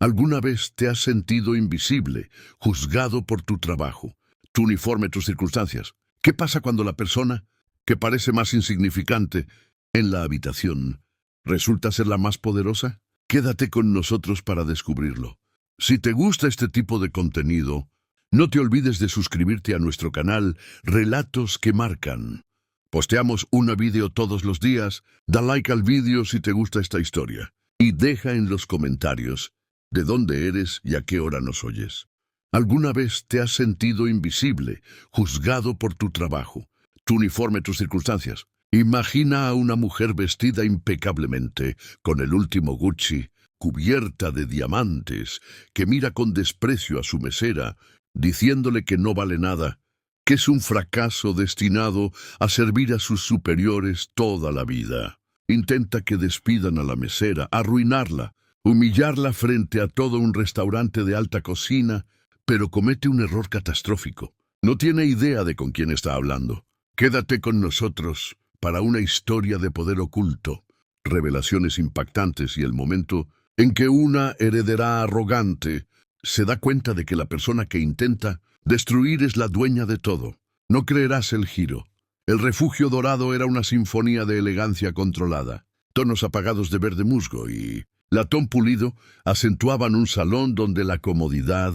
¿Alguna vez te has sentido invisible, juzgado por tu trabajo, tu uniforme, tus circunstancias? ¿Qué pasa cuando la persona que parece más insignificante en la habitación resulta ser la más poderosa? Quédate con nosotros para descubrirlo. Si te gusta este tipo de contenido, no te olvides de suscribirte a nuestro canal Relatos que Marcan. Posteamos un vídeo todos los días. Da like al vídeo si te gusta esta historia. Y deja en los comentarios de dónde eres y a qué hora nos oyes. ¿Alguna vez te has sentido invisible, juzgado por tu trabajo, tu uniforme, tus circunstancias? Imagina a una mujer vestida impecablemente, con el último Gucci, cubierta de diamantes, que mira con desprecio a su mesera, diciéndole que no vale nada, que es un fracaso destinado a servir a sus superiores toda la vida. Intenta que despidan a la mesera, arruinarla, humillarla frente a todo un restaurante de alta cocina, pero comete un error catastrófico. No tiene idea de con quién está hablando. Quédate con nosotros para una historia de poder oculto, revelaciones impactantes y el momento en que una heredera arrogante se da cuenta de que la persona que intenta destruir es la dueña de todo. No creerás el giro. El refugio dorado era una sinfonía de elegancia controlada. Tonos apagados de verde musgo y latón pulido acentuaban un salón donde la comodidad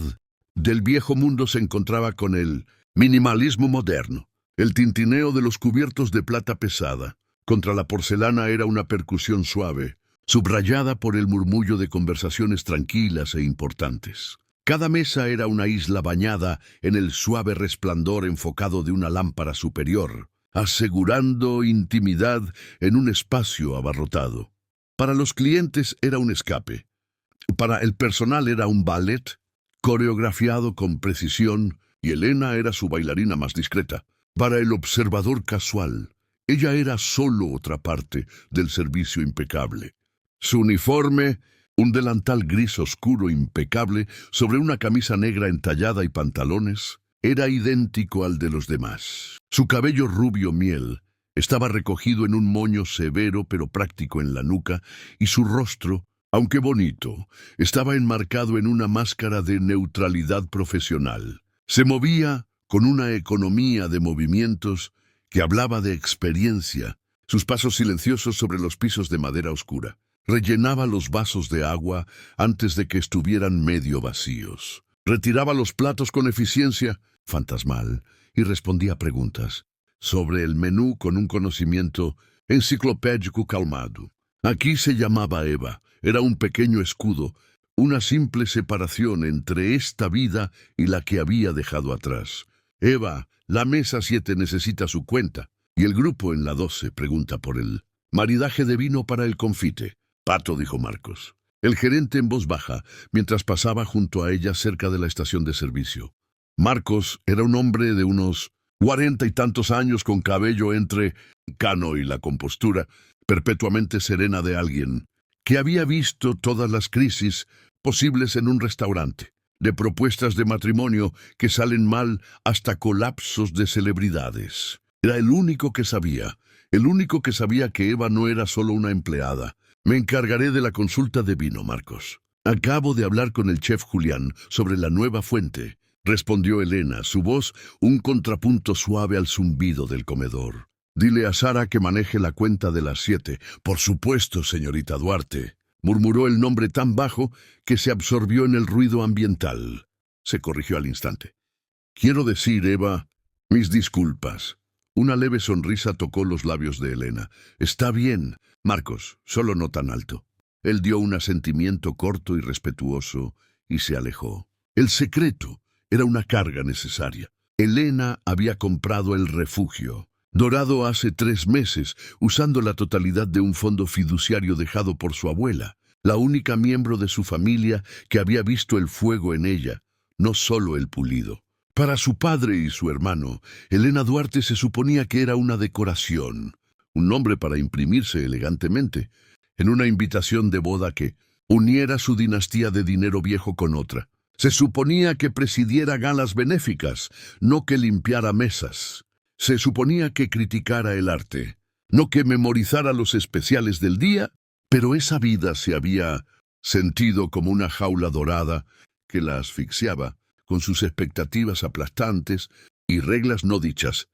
del viejo mundo se encontraba con el minimalismo moderno. El tintineo de los cubiertos de plata pesada contra la porcelana era una percusión suave, subrayada por el murmullo de conversaciones tranquilas e importantes. Cada mesa era una isla bañada en el suave resplandor enfocado de una lámpara superior, asegurando intimidad en un espacio abarrotado. Para los clientes era un escape. Para el personal era un ballet coreografiado con precisión y Elena era su bailarina más discreta. Para el observador casual, ella era solo otra parte del servicio impecable. Su uniforme, un delantal gris oscuro impecable sobre una camisa negra entallada y pantalones, era idéntico al de los demás. Su cabello rubio miel estaba recogido en un moño severo pero práctico en la nuca y su rostro, aunque bonito, estaba enmarcado en una máscara de neutralidad profesional. Se movía con una economía de movimientos que hablaba de experiencia, sus pasos silenciosos sobre los pisos de madera oscura. Rellenaba los vasos de agua antes de que estuvieran medio vacíos. Retiraba los platos con eficiencia fantasmal y respondía preguntas sobre el menú con un conocimiento enciclopédico calmado. Aquí se llamaba Eva. Era un pequeño escudo, una simple separación entre esta vida y la que había dejado atrás. Eva, la mesa 7 necesita su cuenta, y el grupo en la 12 pregunta por el maridaje de vino para el confite. Pato, dijo Marcos, el gerente en voz baja, mientras pasaba junto a ella cerca de la estación de servicio. Marcos era un hombre de unos 40 y tantos años con cabello entre cano y la compostura perpetuamente serena de alguien que había visto todas las crisis posibles en un restaurante, de propuestas de matrimonio que salen mal hasta colapsos de celebridades. Era el único que sabía que Eva no era solo una empleada. Me encargaré de la consulta de vino, Marcos. Acabo de hablar con el chef Julián sobre la nueva fuente, respondió Elena, su voz un contrapunto suave al zumbido del comedor. Dile a Sara que maneje la cuenta de las 7. Por supuesto, señorita Duarte, murmuró el nombre tan bajo que se absorbió en el ruido ambiental. Se corrigió al instante. Quiero decir, Eva, mis disculpas. Una leve sonrisa tocó los labios de Elena. Está bien, Marcos, solo no tan alto. Él dio un asentimiento corto y respetuoso y se alejó. El secreto era una carga necesaria. Elena había comprado el refugio, dorado hace 3 meses, usando la totalidad de un fondo fiduciario dejado por su abuela, la única miembro de su familia que había visto el fuego en ella, no solo el pulido. Para su padre y su hermano, Elena Duarte se suponía que era una decoración, un nombre para imprimirse elegantemente, en una invitación de boda que uniera su dinastía de dinero viejo con otra. Se suponía que presidiera galas benéficas, no que limpiara mesas. Se suponía que criticara el arte, no que memorizara los especiales del día, pero esa vida se había sentido como una jaula dorada que la asfixiaba, con sus expectativas aplastantes y reglas no dichas.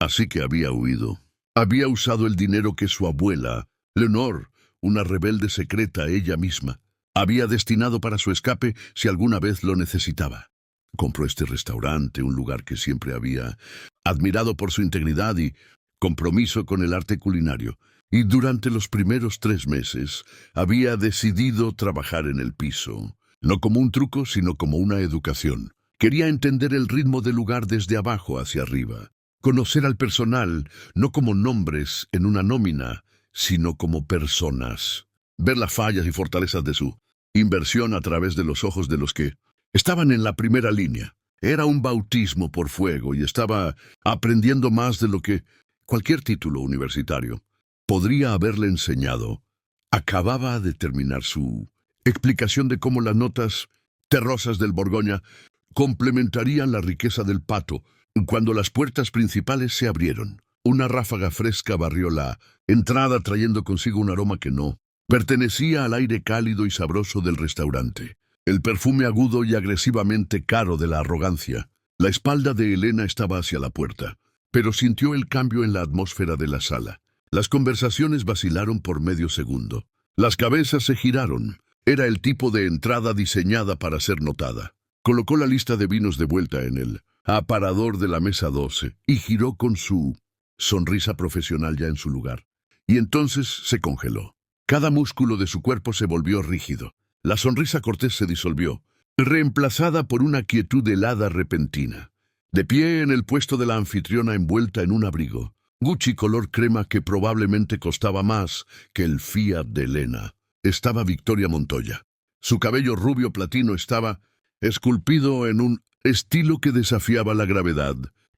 Así que había huido. Había usado el dinero que su abuela, Leonor, una rebelde secreta ella misma, había destinado para su escape si alguna vez lo necesitaba. Compró este restaurante, un lugar que siempre había admirado por su integridad y compromiso con el arte culinario, y durante los primeros 3 meses había decidido trabajar en el piso, no como un truco, sino como una educación. Quería entender el ritmo del lugar desde abajo hacia arriba, conocer al personal no como nombres en una nómina, sino como personas, ver las fallas y fortalezas de su inversión a través de los ojos de los que estaban en la primera línea. Era un bautismo por fuego y estaba aprendiendo más de lo que cualquier título universitario podría haberle enseñado. Acababa de terminar su explicación de cómo las notas terrosas del Borgoña complementarían la riqueza del Pato, cuando las puertas principales se abrieron. Una ráfaga fresca barrió la entrada trayendo consigo un aroma que no pertenecía al aire cálido y sabroso del restaurante. El perfume agudo y agresivamente caro de la arrogancia. La espalda de Elena estaba hacia la puerta, pero sintió el cambio en la atmósfera de la sala. Las conversaciones vacilaron por medio segundo. Las cabezas se giraron. Era el tipo de entrada diseñada para ser notada. Colocó la lista de vinos de vuelta en el aparador de la mesa 12 y giró con su sonrisa profesional ya en su lugar. Y entonces se congeló. Cada músculo de su cuerpo se volvió rígido. La sonrisa cortés se disolvió, reemplazada por una quietud helada repentina. De pie en el puesto de la anfitriona envuelta en un abrigo, Gucci color crema que probablemente costaba más que el Fiat de Elena, estaba Victoria Montoya. Su cabello rubio platino estaba esculpido en un estilo que desafiaba la gravedad,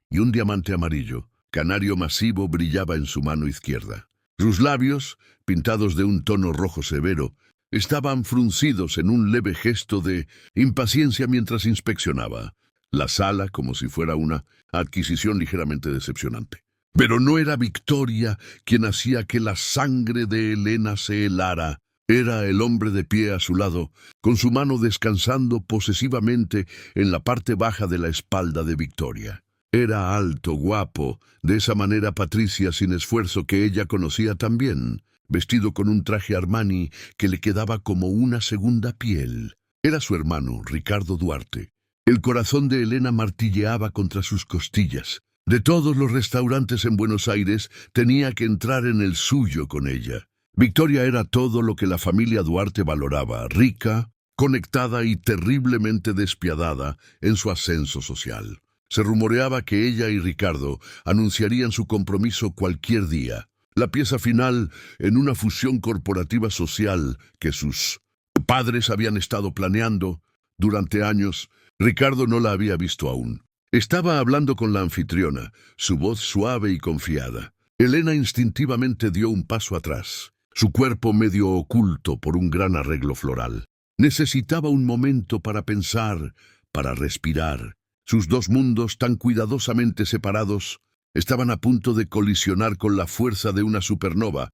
y un diamante amarillo, canario masivo, brillaba en su mano izquierda. Sus labios, pintados de un tono rojo severo, estaban fruncidos en un leve gesto de impaciencia mientras inspeccionaba la sala como si fuera una adquisición ligeramente decepcionante. Pero no era Victoria quien hacía que la sangre de Elena se helara. Era el hombre de pie a su lado, con su mano descansando posesivamente en la parte baja de la espalda de Victoria. Era alto, guapo, de esa manera Patricia sin esfuerzo que ella conocía tan bien, vestido con un traje Armani que le quedaba como una segunda piel. Era su hermano, Ricardo Duarte. El corazón de Elena martilleaba contra sus costillas. De todos los restaurantes en Buenos Aires, tenía que entrar en el suyo con ella. Victoria era todo lo que la familia Duarte valoraba, rica, conectada y terriblemente despiadada en su ascenso social. Se rumoreaba que ella y Ricardo anunciarían su compromiso cualquier día, la pieza final en una fusión corporativa social que sus padres habían estado planeando durante años. Ricardo no la había visto aún. Estaba hablando con la anfitriona, su voz suave y confiada. Elena instintivamente dio un paso atrás, su cuerpo medio oculto por un gran arreglo floral. Necesitaba un momento para pensar, para respirar. Sus dos mundos, tan cuidadosamente separados, estaban a punto de colisionar con la fuerza de una supernova.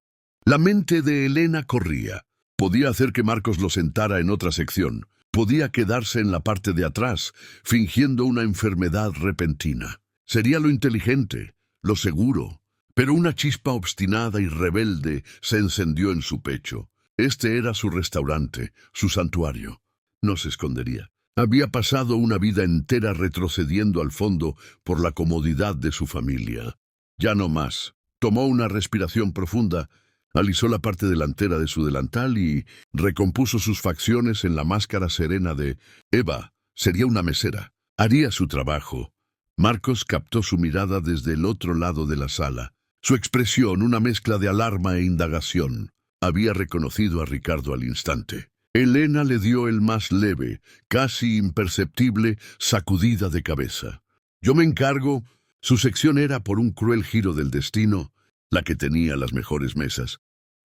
La mente de Elena corría. Podía hacer que Marcos lo sentara en otra sección. Podía quedarse en la parte de atrás, fingiendo una enfermedad repentina. Sería lo inteligente, lo seguro. Pero una chispa obstinada y rebelde se encendió en su pecho. Este era su restaurante, su santuario. No se escondería. Había pasado una vida entera retrocediendo al fondo por la comodidad de su familia. Ya no más. Tomó una respiración profunda, alisó la parte delantera de su delantal y recompuso sus facciones en la máscara serena de Eva. Sería una mesera. Haría su trabajo. Marcos captó su mirada desde el otro lado de la sala. Su expresión, una mezcla de alarma e indagación. Había reconocido a Ricardo al instante. Elena le dio el más leve, casi imperceptible, sacudida de cabeza. Yo me encargo. Su sección era, por un cruel giro del destino, la que tenía las mejores mesas,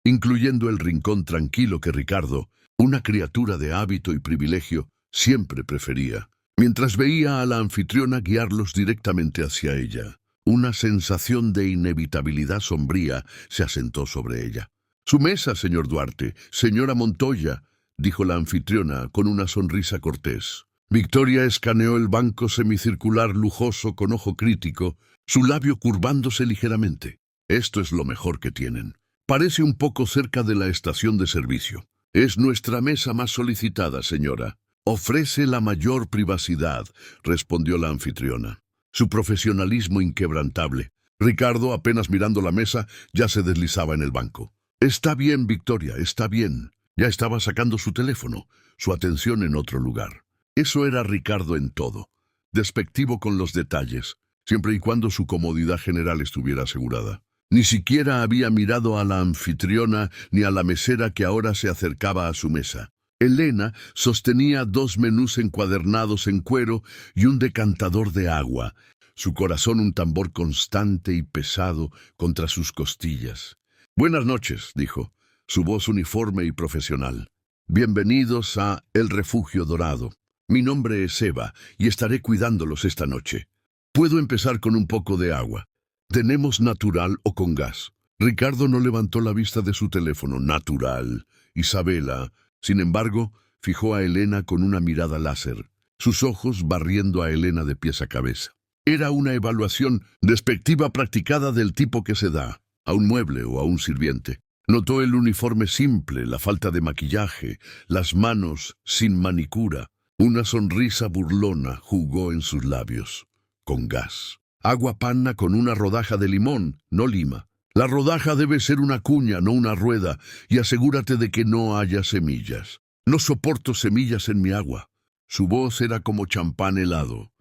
incluyendo el rincón tranquilo que Ricardo, una criatura de hábito y privilegio, siempre prefería. Mientras veía a la anfitriona guiarlos directamente hacia ella, una sensación de inevitabilidad sombría se asentó sobre ella. «Su mesa, señor Duarte, señora Montoya», dijo la anfitriona con una sonrisa cortés. Victoria escaneó el banco semicircular lujoso con ojo crítico, su labio curvándose ligeramente. Esto es lo mejor que tienen. Parece un poco cerca de la estación de servicio. Es nuestra mesa más solicitada, señora. Ofrece la mayor privacidad, respondió la anfitriona. Su profesionalismo inquebrantable. Ricardo, apenas mirando la mesa, ya se deslizaba en el banco. Está bien, Victoria, está bien. Ya estaba sacando su teléfono, su atención en otro lugar. Eso era Ricardo en todo. Despectivo con los detalles, siempre y cuando su comodidad general estuviera asegurada. Ni siquiera había mirado a la anfitriona ni a la mesera que ahora se acercaba a su mesa. Elena sostenía 2 menús encuadernados en cuero y un decantador de agua, su corazón un tambor constante y pesado contra sus costillas. «Buenas noches», dijo, su voz uniforme y profesional. «Bienvenidos a El Refugio Dorado. Mi nombre es Eva y estaré cuidándolos esta noche. Puedo empezar con un poco de agua. ¿Tenemos natural o con gas?» Ricardo no levantó la vista de su teléfono. «Natural. Isabela». Sin embargo, fijó a Elena con una mirada láser, sus ojos barriendo a Elena de pies a cabeza. Era una evaluación despectiva practicada del tipo que se da a un mueble o a un sirviente. Notó el uniforme simple, la falta de maquillaje, las manos sin manicura. Una sonrisa burlona jugó en sus labios. «Con gas. Agua panna con una rodaja de limón, no lima. La rodaja debe ser una cuña, no una rueda, y asegúrate de que no haya semillas. No soporto semillas en mi agua». Su voz era como champán helado,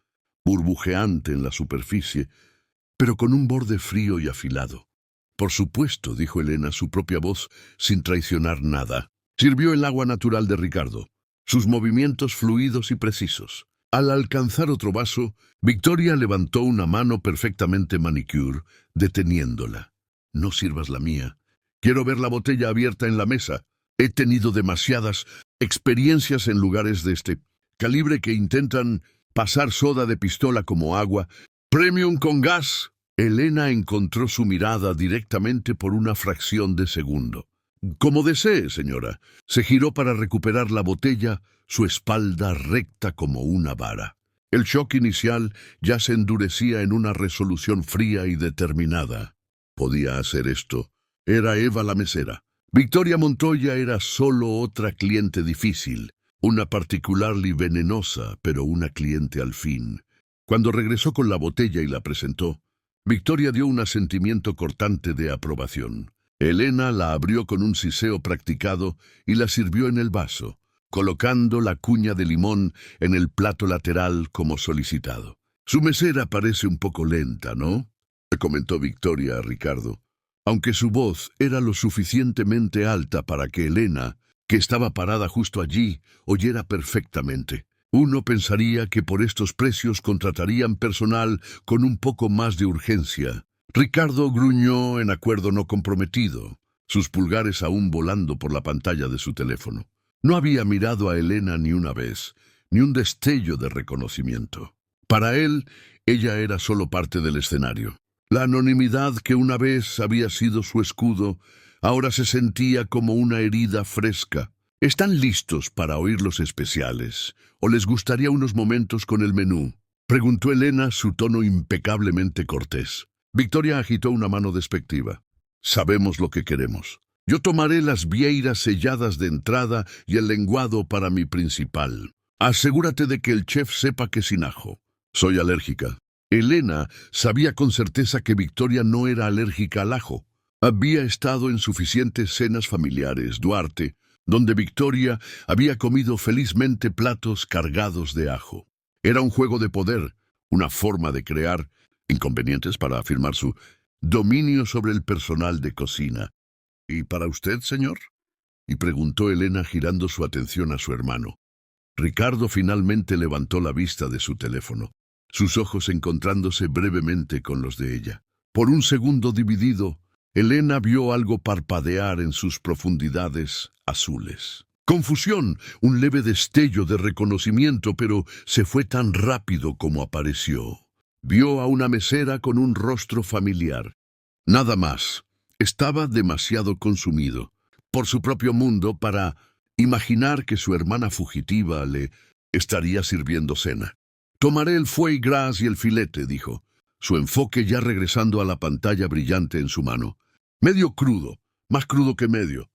burbujeante en la superficie, pero con un borde frío y afilado. «Por supuesto», dijo Elena, su propia voz, sin traicionar nada. Sirvió el agua natural de Ricardo, sus movimientos fluidos y precisos. Al alcanzar otro vaso, Victoria levantó una mano perfectamente manicure, deteniéndola. «No sirvas la mía. Quiero ver la botella abierta en la mesa. He tenido demasiadas experiencias en lugares de este calibre que intentan pasar soda de pistola como agua. Premium con gas». Elena encontró su mirada directamente por una fracción de segundo. «Como desee, señora». Se giró para recuperar la botella, su espalda recta como una vara. El shock inicial ya se endurecía en una resolución fría y determinada. Podía hacer esto. Era Eva la mesera. Victoria Montoya era solo otra cliente difícil, una particularly venenosa, pero una cliente al fin. Cuando regresó con la botella y la presentó, Victoria dio un asentimiento cortante de aprobación. Elena la abrió con un siseo practicado y la sirvió en el vaso, colocando la cuña de limón en el plato lateral como solicitado. «Su mesera parece un poco lenta, ¿no?», le comentó Victoria a Ricardo, aunque su voz era lo suficientemente alta para que Elena, que estaba parada justo allí, oyera perfectamente. Uno pensaría que por estos precios contratarían personal con un poco más de urgencia. Ricardo gruñó en acuerdo no comprometido, sus pulgares aún volando por la pantalla de su teléfono. No había mirado a Elena ni una vez, ni un destello de reconocimiento. Para él, ella era solo parte del escenario. La anonimidad que una vez había sido su escudo, ahora se sentía como una herida fresca. «¿Están listos para oír los especiales? ¿O les gustaría unos momentos con el menú?», preguntó Elena, su tono impecablemente cortés. Victoria agitó una mano despectiva. «Sabemos lo que queremos. Yo tomaré las vieiras selladas de entrada y el lenguado para mi principal. Asegúrate de que el chef sepa que sin ajo. Soy alérgica». Elena sabía con certeza que Victoria no era alérgica al ajo. Había estado en suficientes cenas familiares, Duarte, donde Victoria había comido felizmente platos cargados de ajo. Era un juego de poder, una forma de crear inconvenientes para afirmar su dominio sobre el personal de cocina. «¿Y para usted, señor?», y preguntó Elena girando su atención a su hermano. Ricardo finalmente levantó la vista de su teléfono, sus ojos encontrándose brevemente con los de ella. Por un segundo dividido, Elena vio algo parpadear en sus profundidades azules. Confusión, un leve destello de reconocimiento, pero se fue tan rápido como apareció. Vio a una mesera con un rostro familiar. Nada más. Estaba demasiado consumido por su propio mundo para Imaginar que su hermana fugitiva le estaría sirviendo cena. «Tomaré el foie gras y el filete», dijo, su enfoque ya regresando a la pantalla brillante en su mano. «Medio crudo, más crudo que medio».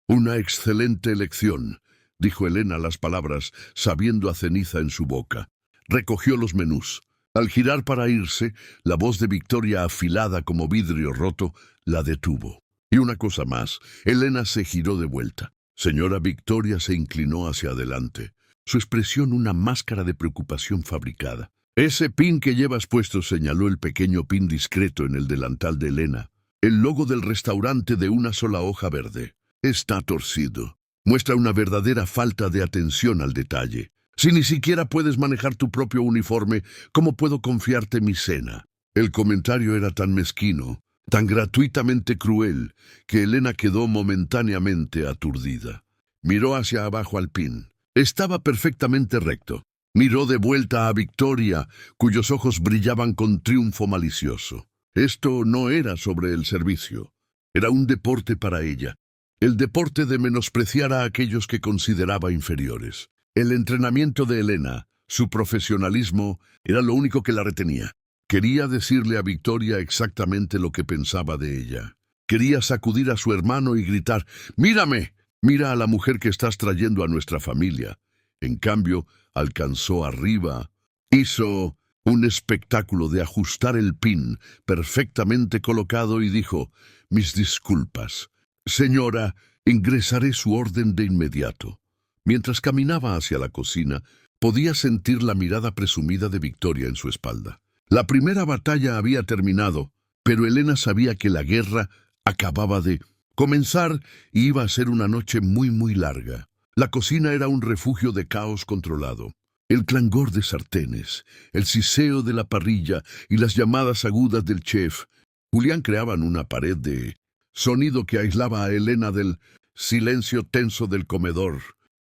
«Una excelente elección», dijo Elena las palabras, sabiendo a ceniza en su boca. Recogió los menús. Al girar para irse, la voz de Victoria, afilada como vidrio roto, la detuvo. Y una cosa más, Elena se giró de vuelta. Señora Victoria se inclinó hacia adelante, su expresión una máscara de preocupación fabricada. «Ese pin que llevas puesto», señaló el pequeño pin discreto en el delantal de Elena. «El logo del restaurante de una sola hoja verde. Está torcido. Muestra una verdadera falta de atención al detalle. Si ni siquiera puedes manejar tu propio uniforme, ¿cómo puedo confiarte mi cena?» El comentario era tan mezquino, tan gratuitamente cruel, que Elena quedó momentáneamente aturdida. Miró hacia abajo al pin. Estaba perfectamente recto. Miró de vuelta a Victoria, cuyos ojos brillaban con triunfo malicioso. Esto no era sobre el servicio. Era un deporte para ella. El deporte de menospreciar a aquellos que consideraba inferiores. El entrenamiento de Elena, su profesionalismo, era lo único que la retenía. Quería decirle a Victoria exactamente lo que pensaba de ella. Quería sacudir a su hermano y gritar: «¡Mírame! Mira a la mujer que estás trayendo a nuestra familia». En cambio, alcanzó arriba, hizo un espectáculo de ajustar el pin perfectamente colocado y dijo: «Mis disculpas. Señora, ingresaré su orden de inmediato». Mientras caminaba hacia la cocina, podía sentir la mirada presumida de Victoria en su espalda. La primera batalla había terminado, pero Elena sabía que la guerra acababa de comenzar y iba a ser una noche muy larga. La cocina era un refugio de caos controlado. El clangor de sartenes, el siseo de la parrilla y las llamadas agudas del chef Julián creaban una pared de sonido que aislaba a Elena del silencio tenso del comedor.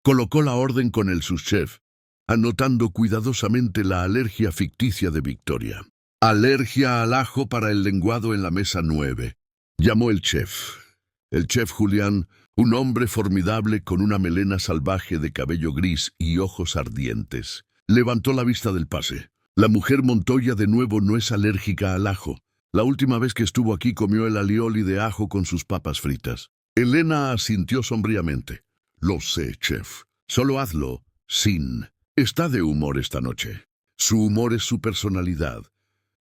Colocó la orden con el subchef, anotando cuidadosamente la alergia ficticia de Victoria. «Alergia al ajo para el lenguado en la mesa 9», llamó el chef. El chef Julián, un hombre formidable con una melena salvaje de cabello gris y ojos ardientes, levantó la vista del pase. «La mujer Montoya de nuevo no es alérgica al ajo. La última vez que estuvo aquí comió el alioli de ajo con sus papas fritas». Elena asintió sombríamente. «Lo sé, chef. Solo hazlo sin». «Está de humor esta noche. Su humor es su personalidad»,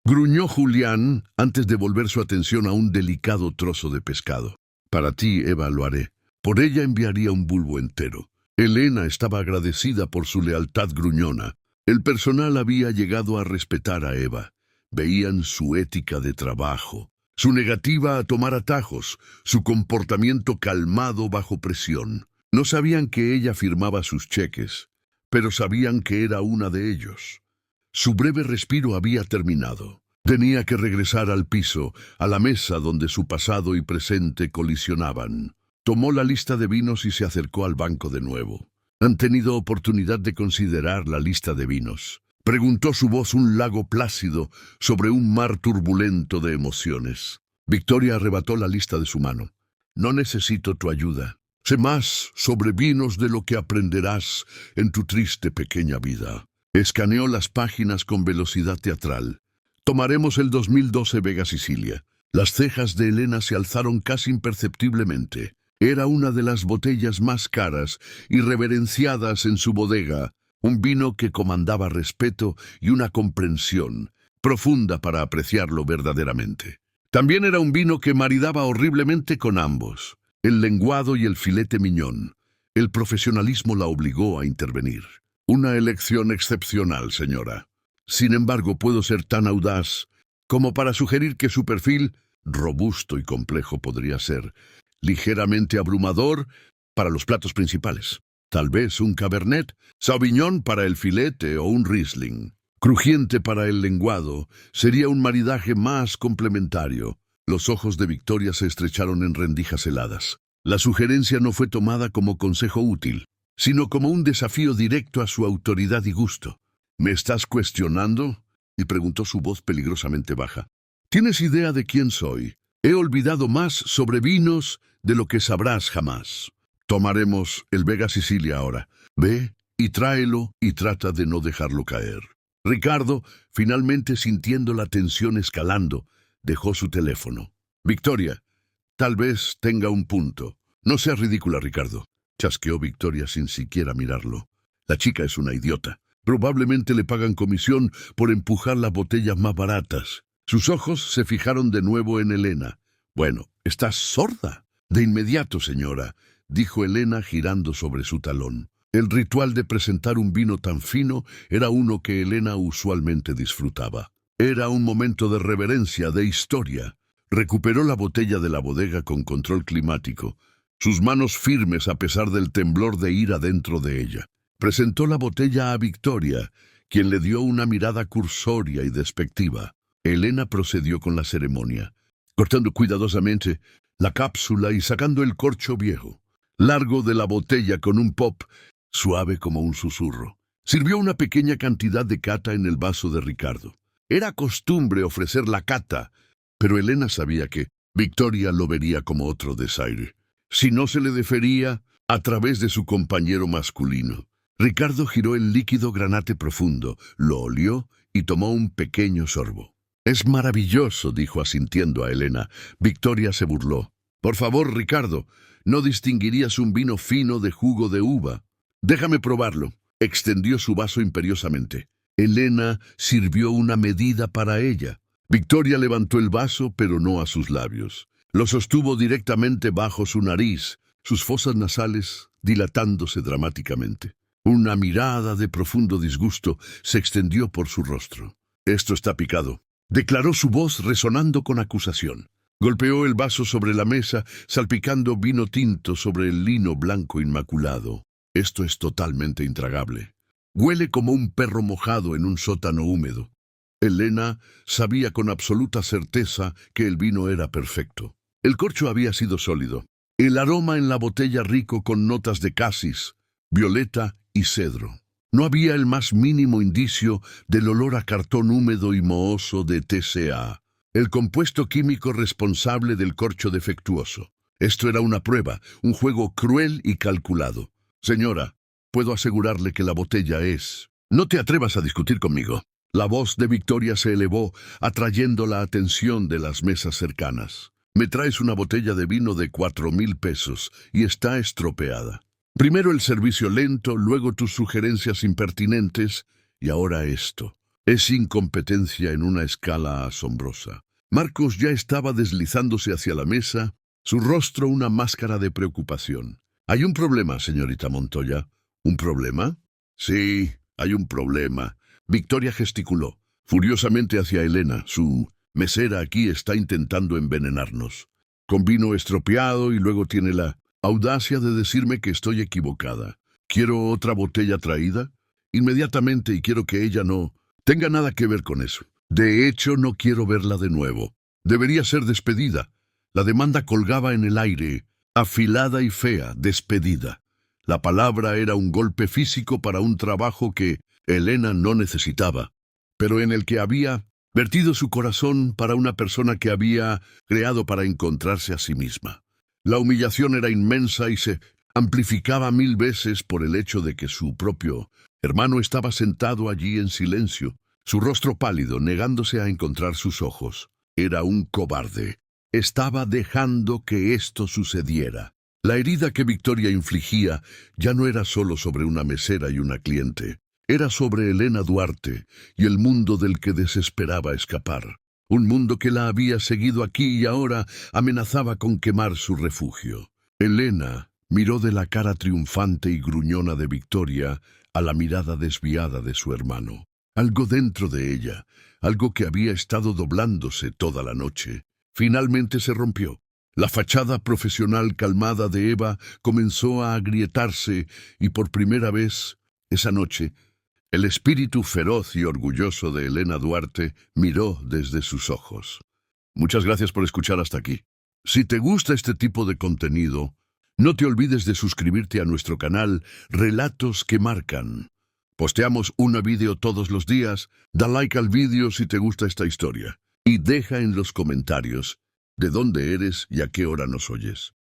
gruñó Julián antes de volver su atención a un delicado trozo de pescado. «Para ti, Eva, lo haré. Por ella enviaría un bulbo entero». Elena estaba agradecida por su lealtad gruñona. El personal había llegado a respetar a Eva. Veían su ética de trabajo, su negativa a tomar atajos, su comportamiento calmado bajo presión. No sabían que ella firmaba sus cheques, pero sabían que era una de ellos. Su breve respiro había terminado. Tenía que regresar al piso, a la mesa donde su pasado y presente colisionaban. Tomó la lista de vinos y se acercó al banco de nuevo. «¿Han tenido oportunidad de considerar la lista de vinos?», preguntó su voz un lago plácido sobre un mar turbulento de emociones. Victoria arrebató la lista de su mano. «No necesito tu ayuda. Sé más sobre vinos de lo que aprenderás en tu triste pequeña vida». Escaneó las páginas con velocidad teatral. «Tomaremos el 2012 Vega Sicilia». Las cejas de Elena se alzaron casi imperceptiblemente. Era una de las botellas más caras y reverenciadas en su bodega, un vino que comandaba respeto y una comprensión profunda para apreciarlo verdaderamente. También era un vino que maridaba horriblemente con ambos, el lenguado y el filete miñón. El profesionalismo la obligó a intervenir. «Una elección excepcional, señora. Sin embargo, puedo ser tan audaz como para sugerir que su perfil, robusto y complejo, podría ser ligeramente abrumador para los platos principales. Tal vez un Cabernet Sauvignon para el filete o un Riesling crujiente para el lenguado sería un maridaje más complementario». Los ojos de Victoria se estrecharon en rendijas heladas. La sugerencia no fue tomada como consejo útil, sino como un desafío directo a su autoridad y gusto. «¿Me estás cuestionando?», y preguntó su voz peligrosamente baja. «¿Tienes idea de quién soy? He olvidado más sobre vinos de lo que sabrás jamás». Tomaremos el Vega Sicilia ahora. Ve y tráelo y trata de no dejarlo caer. Ricardo, finalmente sintiendo la tensión escalando, dejó su teléfono. Victoria, tal vez tenga un punto. No seas ridícula, Ricardo. Chasqueó Victoria sin siquiera mirarlo. La chica es una idiota. Probablemente le pagan comisión por empujar las botellas más baratas. Sus ojos se fijaron de nuevo en Elena. Bueno, ¿estás sorda? De inmediato, señora, dijo Elena girando sobre su talón. El ritual de presentar un vino tan fino era uno que Elena usualmente disfrutaba. Era un momento de reverencia, de historia. Recuperó la botella de la bodega con control climático, sus manos firmes a pesar del temblor de ira dentro de ella. Presentó la botella a Victoria, quien le dio una mirada cursoria y despectiva. Elena procedió con la ceremonia, cortando cuidadosamente la cápsula y sacando el corcho viejo, largo de la botella con un pop suave como un susurro. Sirvió una pequeña cantidad de cata en el vaso de Ricardo. Era costumbre ofrecer la cata, pero Elena sabía que Victoria lo vería como otro desaire, si no se le defería a través de su compañero masculino. Ricardo giró el líquido granate profundo, lo olió y tomó un pequeño sorbo. «Es maravilloso», dijo asintiendo a Elena. Victoria se burló. «Por favor, Ricardo, ¿no distinguirías un vino fino de jugo de uva?» «Déjame probarlo». Extendió su vaso imperiosamente. Elena sirvió una medida para ella. Victoria levantó el vaso, pero no a sus labios. Lo sostuvo directamente bajo su nariz, sus fosas nasales dilatándose dramáticamente. Una mirada de profundo disgusto se extendió por su rostro. «Esto está picado», declaró su voz resonando con acusación. Golpeó el vaso sobre la mesa, salpicando vino tinto sobre el lino blanco inmaculado. «Esto es totalmente intragable. Huele como un perro mojado en un sótano húmedo». Elena sabía con absoluta certeza que el vino era perfecto. El corcho había sido sólido. El aroma en la botella rico con notas de casis, violeta y cedro. No había el más mínimo indicio del olor a cartón húmedo y mohoso de TCA, el compuesto químico responsable del corcho defectuoso. Esto era una prueba, un juego cruel y calculado. «Señora, puedo asegurarle que la botella es...» «No te atrevas a discutir conmigo». La voz de Victoria se elevó, atrayendo la atención de las mesas cercanas. «Me traes una botella de vino de 4,000 pesos y está estropeada. Primero el servicio lento, luego tus sugerencias impertinentes y ahora esto. Es incompetencia en una escala asombrosa». Marcos ya estaba deslizándose hacia la mesa, su rostro una máscara de preocupación. «Hay un problema, señorita Montoya». «¿Un problema?» «Sí, hay un problema». Victoria gesticuló furiosamente hacia Elena. «Su mesera aquí está intentando envenenarnos. Con vino estropeado y luego tiene la audacia de decirme que estoy equivocada. ¿Quiero otra botella traída? Inmediatamente, y quiero que ella no tenga nada que ver con eso. De hecho, no quiero verla de nuevo. Debería ser despedida». La demanda colgaba en el aire, afilada y fea, despedida. La palabra era un golpe físico para un trabajo que Elena no necesitaba, pero en el que había vertido su corazón para una persona que había creado para encontrarse a sí misma. La humillación era inmensa y se amplificaba 1000 veces por el hecho de que su propio hermano estaba sentado allí en silencio, su rostro pálido, negándose a encontrar sus ojos. Era un cobarde. Estaba dejando que esto sucediera. La herida que Victoria infligía ya no era solo sobre una mesera y una cliente. Era sobre Elena Duarte y el mundo del que desesperaba escapar. Un mundo que la había seguido aquí y ahora amenazaba con quemar su refugio. Elena miró de la cara triunfante y gruñona de Victoria a la mirada desviada de su hermano. Algo dentro de ella, algo que había estado doblándose toda la noche, finalmente se rompió. La fachada profesional calmada de Eva comenzó a agrietarse y por primera vez, esa noche, el espíritu feroz y orgulloso de Elena Duarte miró desde sus ojos. Muchas gracias por escuchar hasta aquí. Si te gusta este tipo de contenido, no te olvides de suscribirte a nuestro canal Relatos que Marcan. Posteamos un vídeo todos los días, da like al vídeo si te gusta esta historia y deja en los comentarios de dónde eres y a qué hora nos oyes.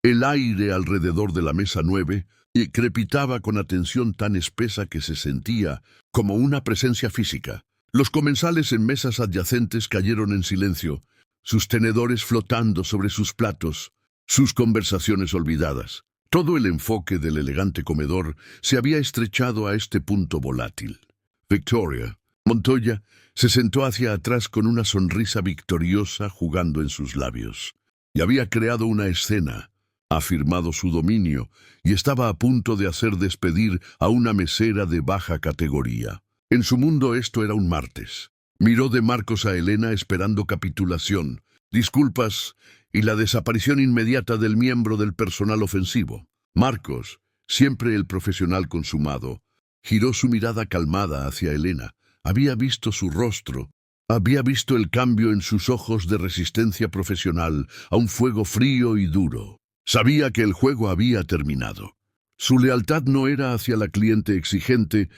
El aire alrededor de la mesa 9 y crepitaba con atención tan espesa que se sentía como una presencia física. Los comensales en mesas adyacentes cayeron en silencio, sus tenedores flotando sobre sus platos, sus conversaciones olvidadas. Todo el enfoque del elegante comedor se había estrechado a este punto volátil. Victoria Montoya se sentó hacia atrás con una sonrisa victoriosa jugando en sus labios. Y había creado una escena, afirmado su dominio, y estaba a punto de hacer despedir a una mesera de baja categoría. En su mundo esto era un martes. Miró de Marcos a Elena esperando capitulación, disculpas y la desaparición inmediata del miembro del personal ofensivo. Marcos, siempre el profesional consumado, giró su mirada calmada hacia Elena. Había visto su rostro, había visto el cambio en sus ojos de resistencia profesional a un fuego frío y duro. Sabía que el juego había terminado. Su lealtad no era hacia la cliente exigente,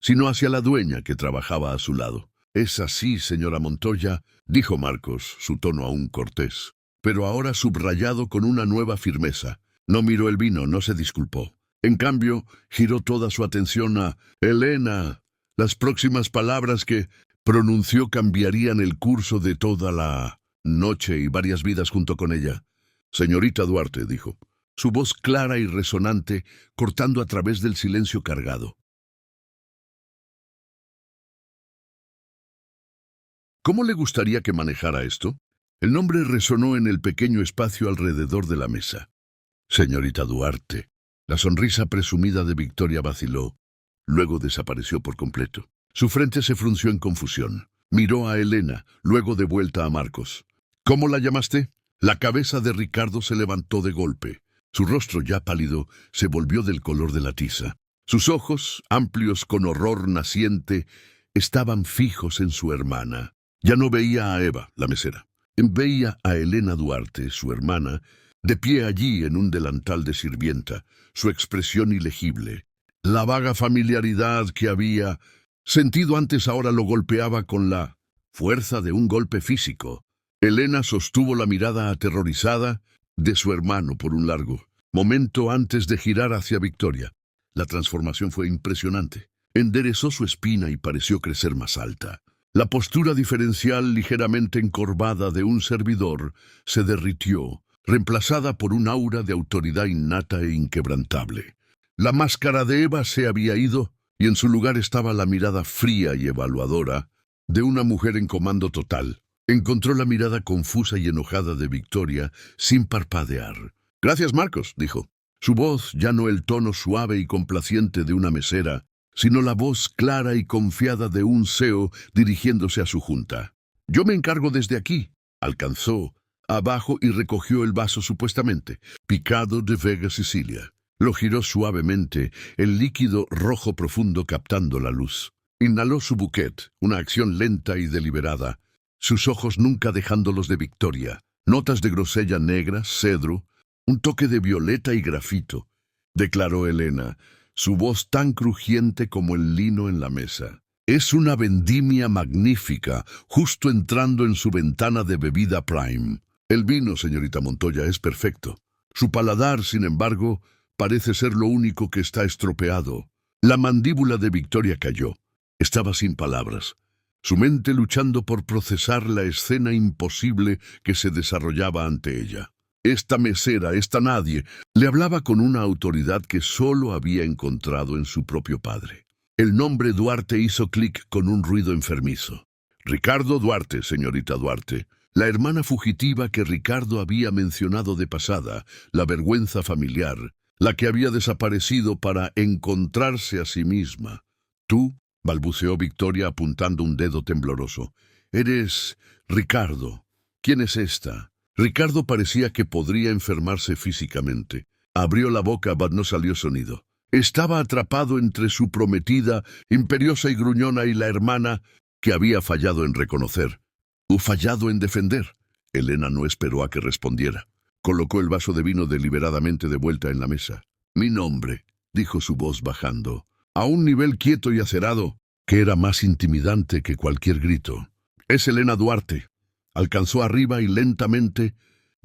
sino hacia la dueña que trabajaba a su lado. «Es así, señora Montoya», dijo Marcos, su tono aún cortés, pero ahora subrayado con una nueva firmeza. No miró el vino, no se disculpó. En cambio, giró toda su atención a Elena. Las próximas palabras que pronunció cambiarían el curso de toda la noche y varias vidas junto con ella. «Señorita Duarte», dijo, su voz clara y resonante, cortando a través del silencio cargado. ¿Cómo le gustaría que manejara esto? El nombre resonó en el pequeño espacio alrededor de la mesa. «Señorita Duarte». La sonrisa presumida de Victoria vaciló, luego desapareció por completo. Su frente se frunció en confusión. Miró a Elena, luego de vuelta a Marcos. «¿Cómo la llamaste?» La cabeza de Ricardo se levantó de golpe. Su rostro ya pálido se volvió del color de la tiza. Sus ojos, amplios con horror naciente, estaban fijos en su hermana. Ya no veía a Eva, la mesera. Veía a Elena Duarte, su hermana, de pie allí en un delantal de sirvienta, su expresión ilegible. La vaga familiaridad que había sentido antes ahora lo golpeaba con la fuerza de un golpe físico. Elena sostuvo la mirada aterrorizada de su hermano por un largo momento antes de girar hacia Victoria. La transformación fue impresionante. Enderezó su espina y pareció crecer más alta. La postura diferencial ligeramente encorvada de un servidor se derritió, reemplazada por un aura de autoridad innata e inquebrantable. La máscara de Eva se había ido y en su lugar estaba la mirada fría y evaluadora de una mujer en comando total. Encontró la mirada confusa y enojada de Victoria sin parpadear. «Gracias, Marcos», dijo. Su voz, ya no el tono suave y complaciente de una mesera, sino la voz clara y confiada de un CEO dirigiéndose a su junta. «Yo me encargo desde aquí». Alcanzó abajo y recogió el vaso supuestamente, picado de Vega Sicilia. Lo giró suavemente, el líquido rojo profundo captando la luz. Inhaló su bouquet, una acción lenta y deliberada, sus ojos nunca dejándolos de Victoria. Notas de grosella negra, cedro, un toque de violeta y grafito, declaró Elena, su voz tan crujiente como el lino en la mesa. «Es una vendimia magnífica, justo entrando en su ventana de bebida prime. El vino, señorita Montoya, es perfecto. Su paladar, sin embargo, parece ser lo único que está estropeado». La mandíbula de Victoria cayó. Estaba sin palabras, su mente luchando por procesar la escena imposible que se desarrollaba ante ella. Esta mesera, esta nadie, le hablaba con una autoridad que solo había encontrado en su propio padre. El nombre Duarte hizo clic con un ruido enfermizo. «Ricardo Duarte, señorita Duarte». La hermana fugitiva que Ricardo había mencionado de pasada, la vergüenza familiar, la que había desaparecido para encontrarse a sí misma. «¿Tú?», balbuceó Victoria apuntando un dedo tembloroso. «Eres Ricardo. ¿Quién es esta?». Ricardo parecía que podría enfermarse físicamente. Abrió la boca, pero no salió sonido. Estaba atrapado entre su prometida, imperiosa y gruñona, y la hermana que había fallado en reconocer. ¿O fallado en defender? Elena no esperó a que respondiera. Colocó el vaso de vino deliberadamente de vuelta en la mesa. «Mi nombre», dijo su voz bajando, a un nivel quieto y acerado, que era más intimidante que cualquier grito. «Es Elena Duarte». Alcanzó arriba y lentamente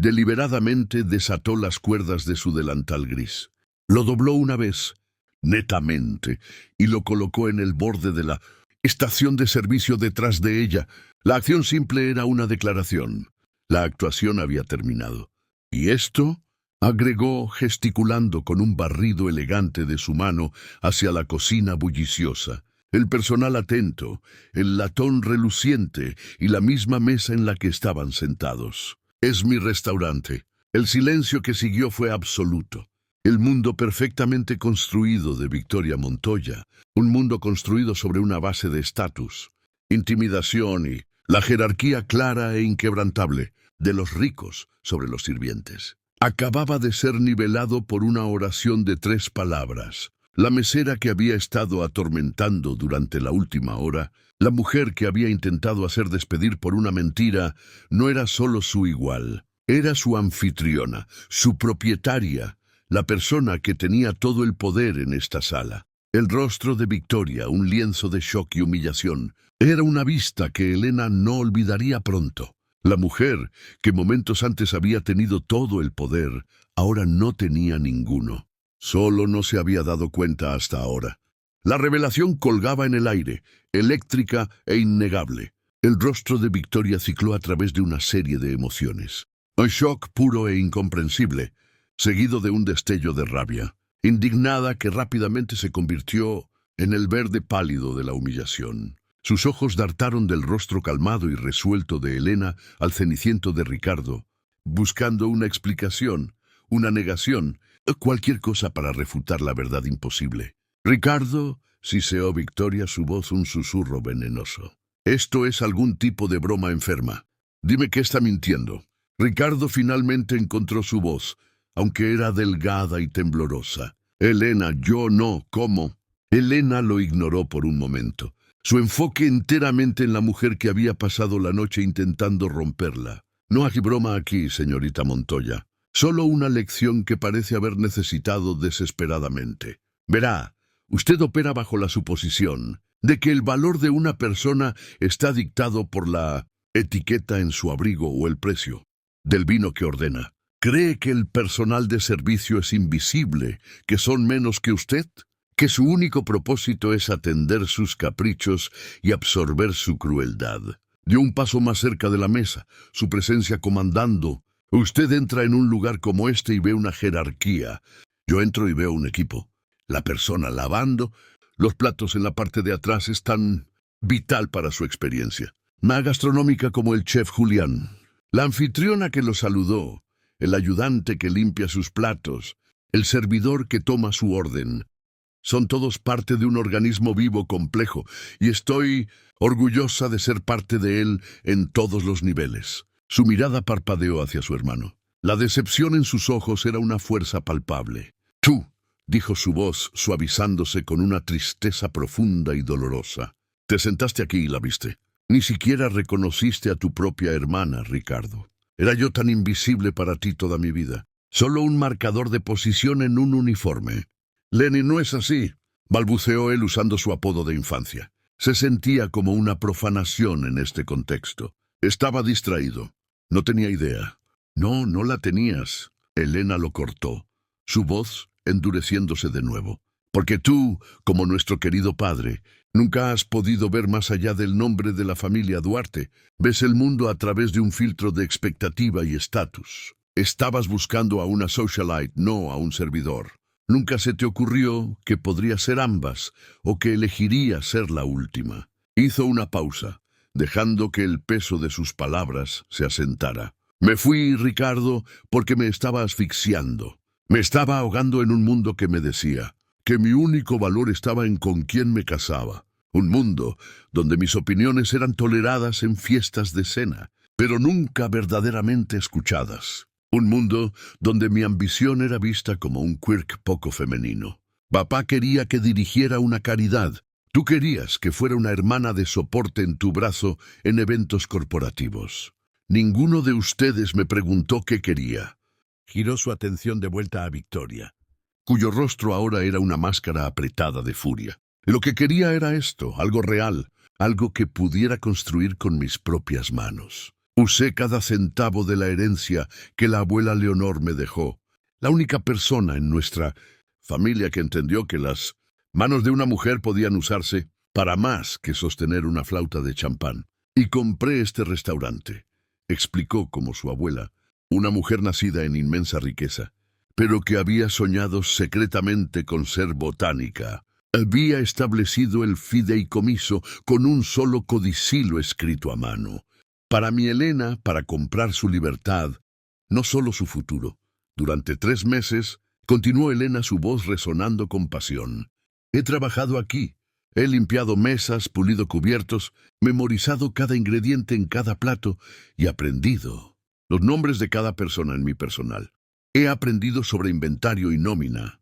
Deliberadamente desató las cuerdas de su delantal gris. Lo dobló una vez, netamente, y lo colocó en el borde de la estación de servicio detrás de ella. La acción simple era una declaración. La actuación había terminado. ¿Y esto? Agregó, gesticulando con un barrido elegante de su mano hacia la cocina bulliciosa. El personal atento, el latón reluciente y la misma mesa en la que estaban sentados. Es mi restaurante. El silencio que siguió fue absoluto. El mundo perfectamente construido de Victoria Montoya, un mundo construido sobre una base de estatus, intimidación y la jerarquía clara e inquebrantable de los ricos sobre los sirvientes. Acababa de ser nivelado por una oración de 3 palabras. La mesera que había estado atormentando durante la última hora, la mujer que había intentado hacer despedir por una mentira, no era solo su igual, era su anfitriona, su propietaria, la persona que tenía todo el poder en esta sala. El rostro de Victoria, un lienzo de shock y humillación, era una vista que Elena no olvidaría pronto. La mujer, que momentos antes había tenido todo el poder, ahora no tenía ninguno. Solo no se había dado cuenta hasta ahora. La revelación colgaba en el aire, eléctrica e innegable. El rostro de Victoria cicló a través de una serie de emociones. Un shock puro e incomprensible, seguido de un destello de rabia, indignada que rápidamente se convirtió en el verde pálido de la humillación. Sus ojos dartaron del rostro calmado y resuelto de Elena al ceniciento de Ricardo, buscando una explicación, una negación, cualquier cosa para refutar la verdad imposible. Ricardo, siseó Victoria, su voz un susurro venenoso. Esto es algún tipo de broma enferma. Dime que está mintiendo. Ricardo finalmente encontró su voz, aunque era delgada y temblorosa. Elena, yo no, ¿cómo? Elena lo ignoró por un momento. Su enfoque enteramente en la mujer que había pasado la noche intentando romperla. No hay broma aquí, señorita Montoya. Solo una lección que parece haber necesitado desesperadamente. Verá, usted opera bajo la suposición de que el valor de una persona está dictado por la etiqueta en su abrigo o el precio del vino que ordena. ¿Cree que el personal de servicio es invisible, que son menos que usted? ¿Que su único propósito es atender sus caprichos y absorber su crueldad? Dio un paso más cerca de la mesa, su presencia comandando. Usted entra en un lugar como este y ve una jerarquía. Yo entro y veo un equipo. La persona lavando, los platos en la parte de atrás es tan vital para su experiencia. Más gastronómica como el chef Julián. La anfitriona que lo saludó, el ayudante que limpia sus platos, el servidor que toma su orden. Son todos parte de un organismo vivo complejo, y estoy orgullosa de ser parte de él en todos los niveles. Su mirada parpadeó hacia su hermano. La decepción en sus ojos era una fuerza palpable. Tú, dijo su voz, suavizándose con una tristeza profunda y dolorosa. Te sentaste aquí y la viste. Ni siquiera reconociste a tu propia hermana, Ricardo. Era yo tan invisible para ti toda mi vida. Solo un marcador de posición en un uniforme. Lenny, no es así, balbuceó él usando su apodo de infancia. Se sentía como una profanación en este contexto. Estaba distraído. No tenía idea. No, no la tenías. Elena lo cortó, su voz endureciéndose de nuevo. Porque tú, como nuestro querido padre, nunca has podido ver más allá del nombre de la familia Duarte. Ves el mundo a través de un filtro de expectativa y estatus. Estabas buscando a una socialite, no a un servidor. Nunca se te ocurrió que podría ser ambas o que elegiría ser la última. Hizo una pausa, dejando que el peso de sus palabras se asentara. Me fui, Ricardo, porque me estaba asfixiando. Me estaba ahogando en un mundo que me decía que mi único valor estaba en con quién me casaba. Un mundo donde mis opiniones eran toleradas en fiestas de cena, pero nunca verdaderamente escuchadas. Un mundo donde mi ambición era vista como un quirk poco femenino. Papá quería que dirigiera una caridad. Tú querías que fuera una hermana de soporte en tu brazo en eventos corporativos. Ninguno de ustedes me preguntó qué quería. Giró su atención de vuelta a Victoria, cuyo rostro ahora era una máscara apretada de furia. Lo que quería era esto, algo real, algo que pudiera construir con mis propias manos. Usé cada centavo de la herencia que la abuela Leonor me dejó. La única persona en nuestra familia que entendió que las manos de una mujer podían usarse para más que sostener una flauta de champán. Y compré este restaurante, explicó como su abuela, una mujer nacida en inmensa riqueza, pero que había soñado secretamente con ser botánica. Había establecido el fideicomiso con un solo codicilo escrito a mano. Para mi Elena, para comprar su libertad, no solo su futuro. Durante 3 meses, continuó Elena, su voz resonando con pasión. He trabajado aquí. He limpiado mesas, pulido cubiertos, memorizado cada ingrediente en cada plato y aprendido los nombres de cada persona en mi personal. He aprendido sobre inventario y nómina,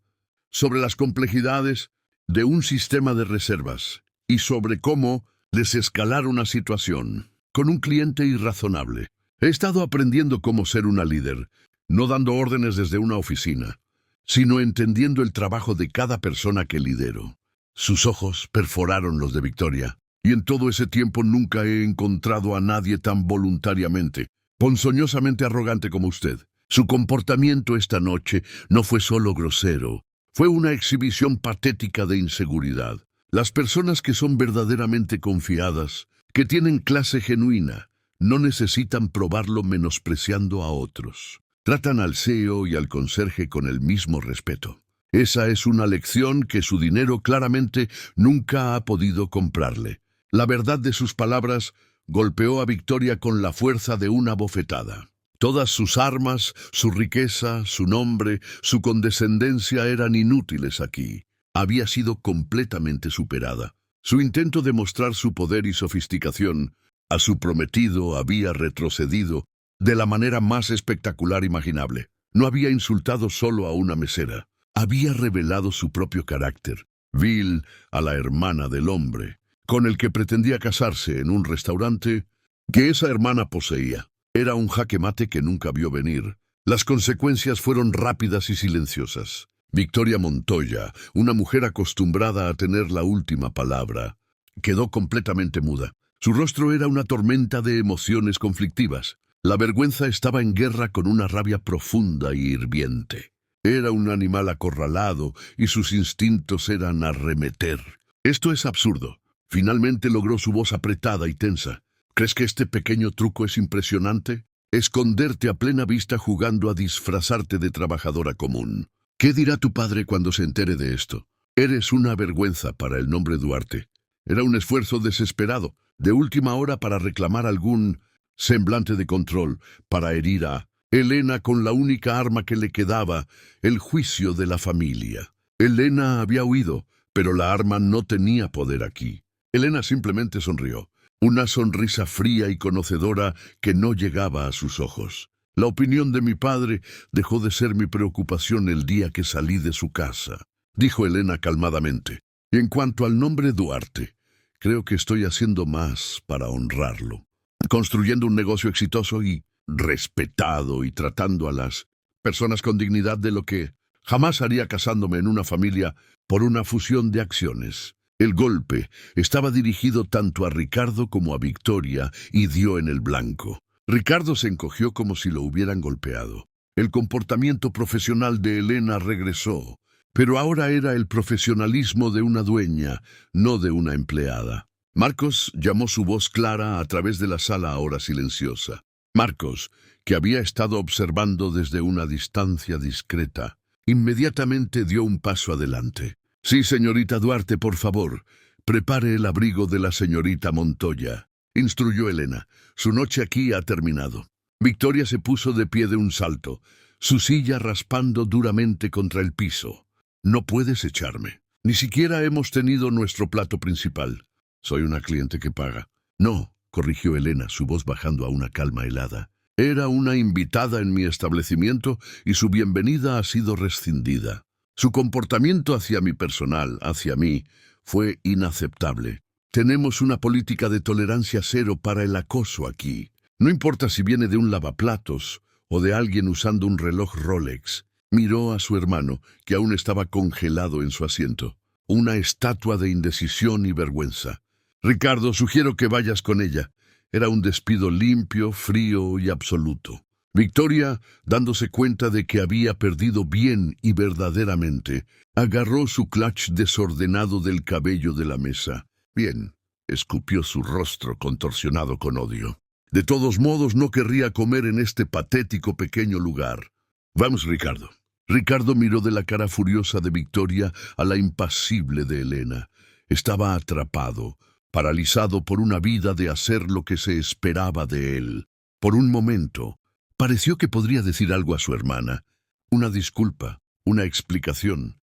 sobre las complejidades de un sistema de reservas y sobre cómo desescalar una situación con un cliente irrazonable. He estado aprendiendo cómo ser una líder, no dando órdenes desde una oficina, sino entendiendo el trabajo de cada persona que lidero. Sus ojos perforaron los de Victoria, y en todo ese tiempo nunca he encontrado a nadie tan voluntariamente, ponzoñosamente arrogante como usted. Su comportamiento esta noche no fue solo grosero, fue una exhibición patética de inseguridad. Las personas que son verdaderamente confiadas, que tienen clase genuina, no necesitan probarlo menospreciando a otros. Tratan al CEO y al conserje con el mismo respeto. Esa es una lección que su dinero claramente nunca ha podido comprarle. La verdad de sus palabras golpeó a Victoria con la fuerza de una bofetada. Todas sus armas, su riqueza, su nombre, su condescendencia eran inútiles aquí. Había sido completamente superada. Su intento de mostrar su poder y sofisticación a su prometido había retrocedido de la manera más espectacular imaginable. No había insultado solo a una mesera. Había revelado su propio carácter, vil a la hermana del hombre, con el que pretendía casarse en un restaurante que esa hermana poseía. Era un jaque mate que nunca vio venir. Las consecuencias fueron rápidas y silenciosas. Victoria Montoya, una mujer acostumbrada a tener la última palabra, quedó completamente muda. Su rostro era una tormenta de emociones conflictivas. La vergüenza estaba en guerra con una rabia profunda y hirviente. Era un animal acorralado y sus instintos eran arremeter. Esto es absurdo. Finalmente logró su voz apretada y tensa. ¿Crees que este pequeño truco es impresionante? Esconderte a plena vista jugando a disfrazarte de trabajadora común. ¿Qué dirá tu padre cuando se entere de esto? Eres una vergüenza para el nombre Duarte. Era un esfuerzo desesperado, de última hora para reclamar algún semblante de control, para herir a Elena con la única arma que le quedaba, el juicio de la familia. Elena había huido, pero la arma no tenía poder aquí. Elena simplemente sonrió, una sonrisa fría y conocedora que no llegaba a sus ojos. La opinión de mi padre dejó de ser mi preocupación el día que salí de su casa, dijo Elena calmadamente. Y en cuanto al nombre Duarte, creo que estoy haciendo más para honrarlo, construyendo un negocio exitoso y respetado y tratando a las personas con dignidad de lo que jamás haría casándome en una familia por una fusión de acciones. El golpe estaba dirigido tanto a Ricardo como a Victoria y dio en el blanco. Ricardo se encogió como si lo hubieran golpeado. El comportamiento profesional de Elena regresó, pero ahora era el profesionalismo de una dueña, no de una empleada. Marcos llamó su voz clara a través de la sala ahora silenciosa. Marcos, que había estado observando desde una distancia discreta, inmediatamente dio un paso adelante. Sí, señorita Duarte, por favor, prepare el abrigo de la señorita Montoya, instruyó Elena. Su noche aquí ha terminado. Victoria se puso de pie de un salto, su silla raspando duramente contra el piso. No puedes echarme. Ni siquiera hemos tenido nuestro plato principal. Soy una cliente que paga. No, corrigió Elena, su voz bajando a una calma helada. Era una invitada en mi establecimiento y su bienvenida ha sido rescindida. Su comportamiento hacia mi personal, hacia mí, fue inaceptable. Tenemos una política de tolerancia cero para el acoso aquí. No importa si viene de un lavaplatos o de alguien usando un reloj Rolex. Miró a su hermano, que aún estaba congelado en su asiento. Una estatua de indecisión y vergüenza. Ricardo, sugiero que vayas con ella. Era un despido limpio, frío y absoluto. Victoria, dándose cuenta de que había perdido bien y verdaderamente, agarró su clutch desordenado del cabello de la mesa. Bien, escupió su rostro contorsionado con odio. De todos modos, no querría comer en este patético pequeño lugar. Vamos, Ricardo. Ricardo miró de la cara furiosa de Victoria a la impasible de Elena. Estaba atrapado, paralizado por una vida de hacer lo que se esperaba de él. Por un momento, pareció que podría decir algo a su hermana, una disculpa, una explicación.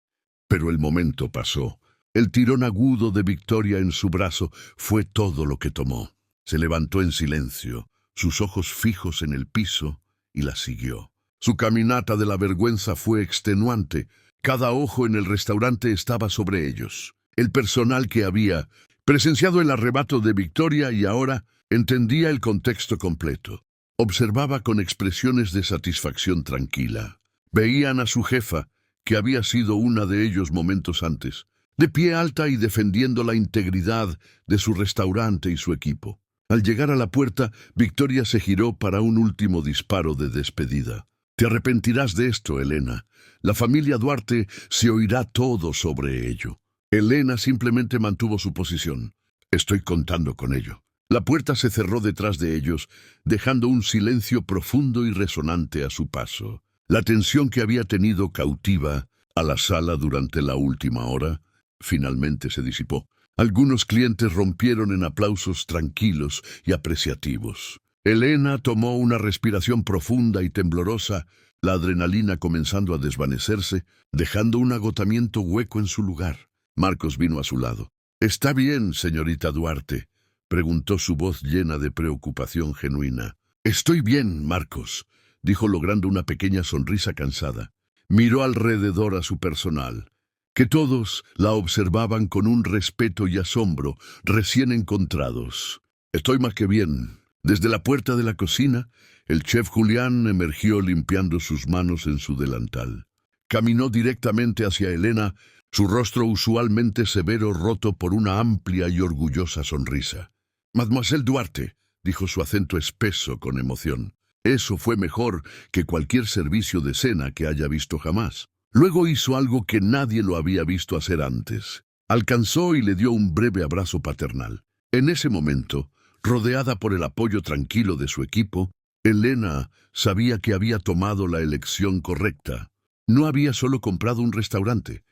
Pero el momento pasó. El tirón agudo de Victoria en su brazo fue todo lo que tomó. Se levantó en silencio, sus ojos fijos en el piso, y la siguió. Su caminata de la vergüenza fue extenuante. Cada ojo en el restaurante estaba sobre ellos. El personal que había presenciado el arrebato de Victoria y ahora entendía el contexto completo. Observaba con expresiones de satisfacción tranquila. Veían a su jefa, que había sido una de ellos momentos antes, de pie alta y defendiendo la integridad de su restaurante y su equipo. Al llegar a la puerta, Victoria se giró para un último disparo de despedida. Te arrepentirás de esto, Elena. La familia Duarte se oirá todo sobre ello. Elena simplemente mantuvo su posición. Estoy contando con ello. La puerta se cerró detrás de ellos, dejando un silencio profundo y resonante a su paso. La tensión que había tenido cautiva a la sala durante la última hora finalmente se disipó. Algunos clientes rompieron en aplausos tranquilos y apreciativos. Elena tomó una respiración profunda y temblorosa, la adrenalina comenzando a desvanecerse, dejando un agotamiento hueco en su lugar. Marcos vino a su lado. «¿Está bien, señorita Duarte?», preguntó su voz llena de preocupación genuina. «Estoy bien, Marcos», dijo logrando una pequeña sonrisa cansada. Miró alrededor a su personal, que todos la observaban con un respeto y asombro recién encontrados. «Estoy más que bien». Desde la puerta de la cocina, el chef Julián emergió limpiando sus manos en su delantal. Caminó directamente hacia Elena, su rostro usualmente severo roto por una amplia y orgullosa sonrisa. «Mademoiselle Duarte», dijo su acento espeso con emoción. «Eso fue mejor que cualquier servicio de cena que haya visto jamás». Luego hizo algo que nadie lo había visto hacer antes. Alcanzó y le dio un breve abrazo paternal. En ese momento, rodeada por el apoyo tranquilo de su equipo, Elena sabía que había tomado la elección correcta. No había solo comprado un restaurante.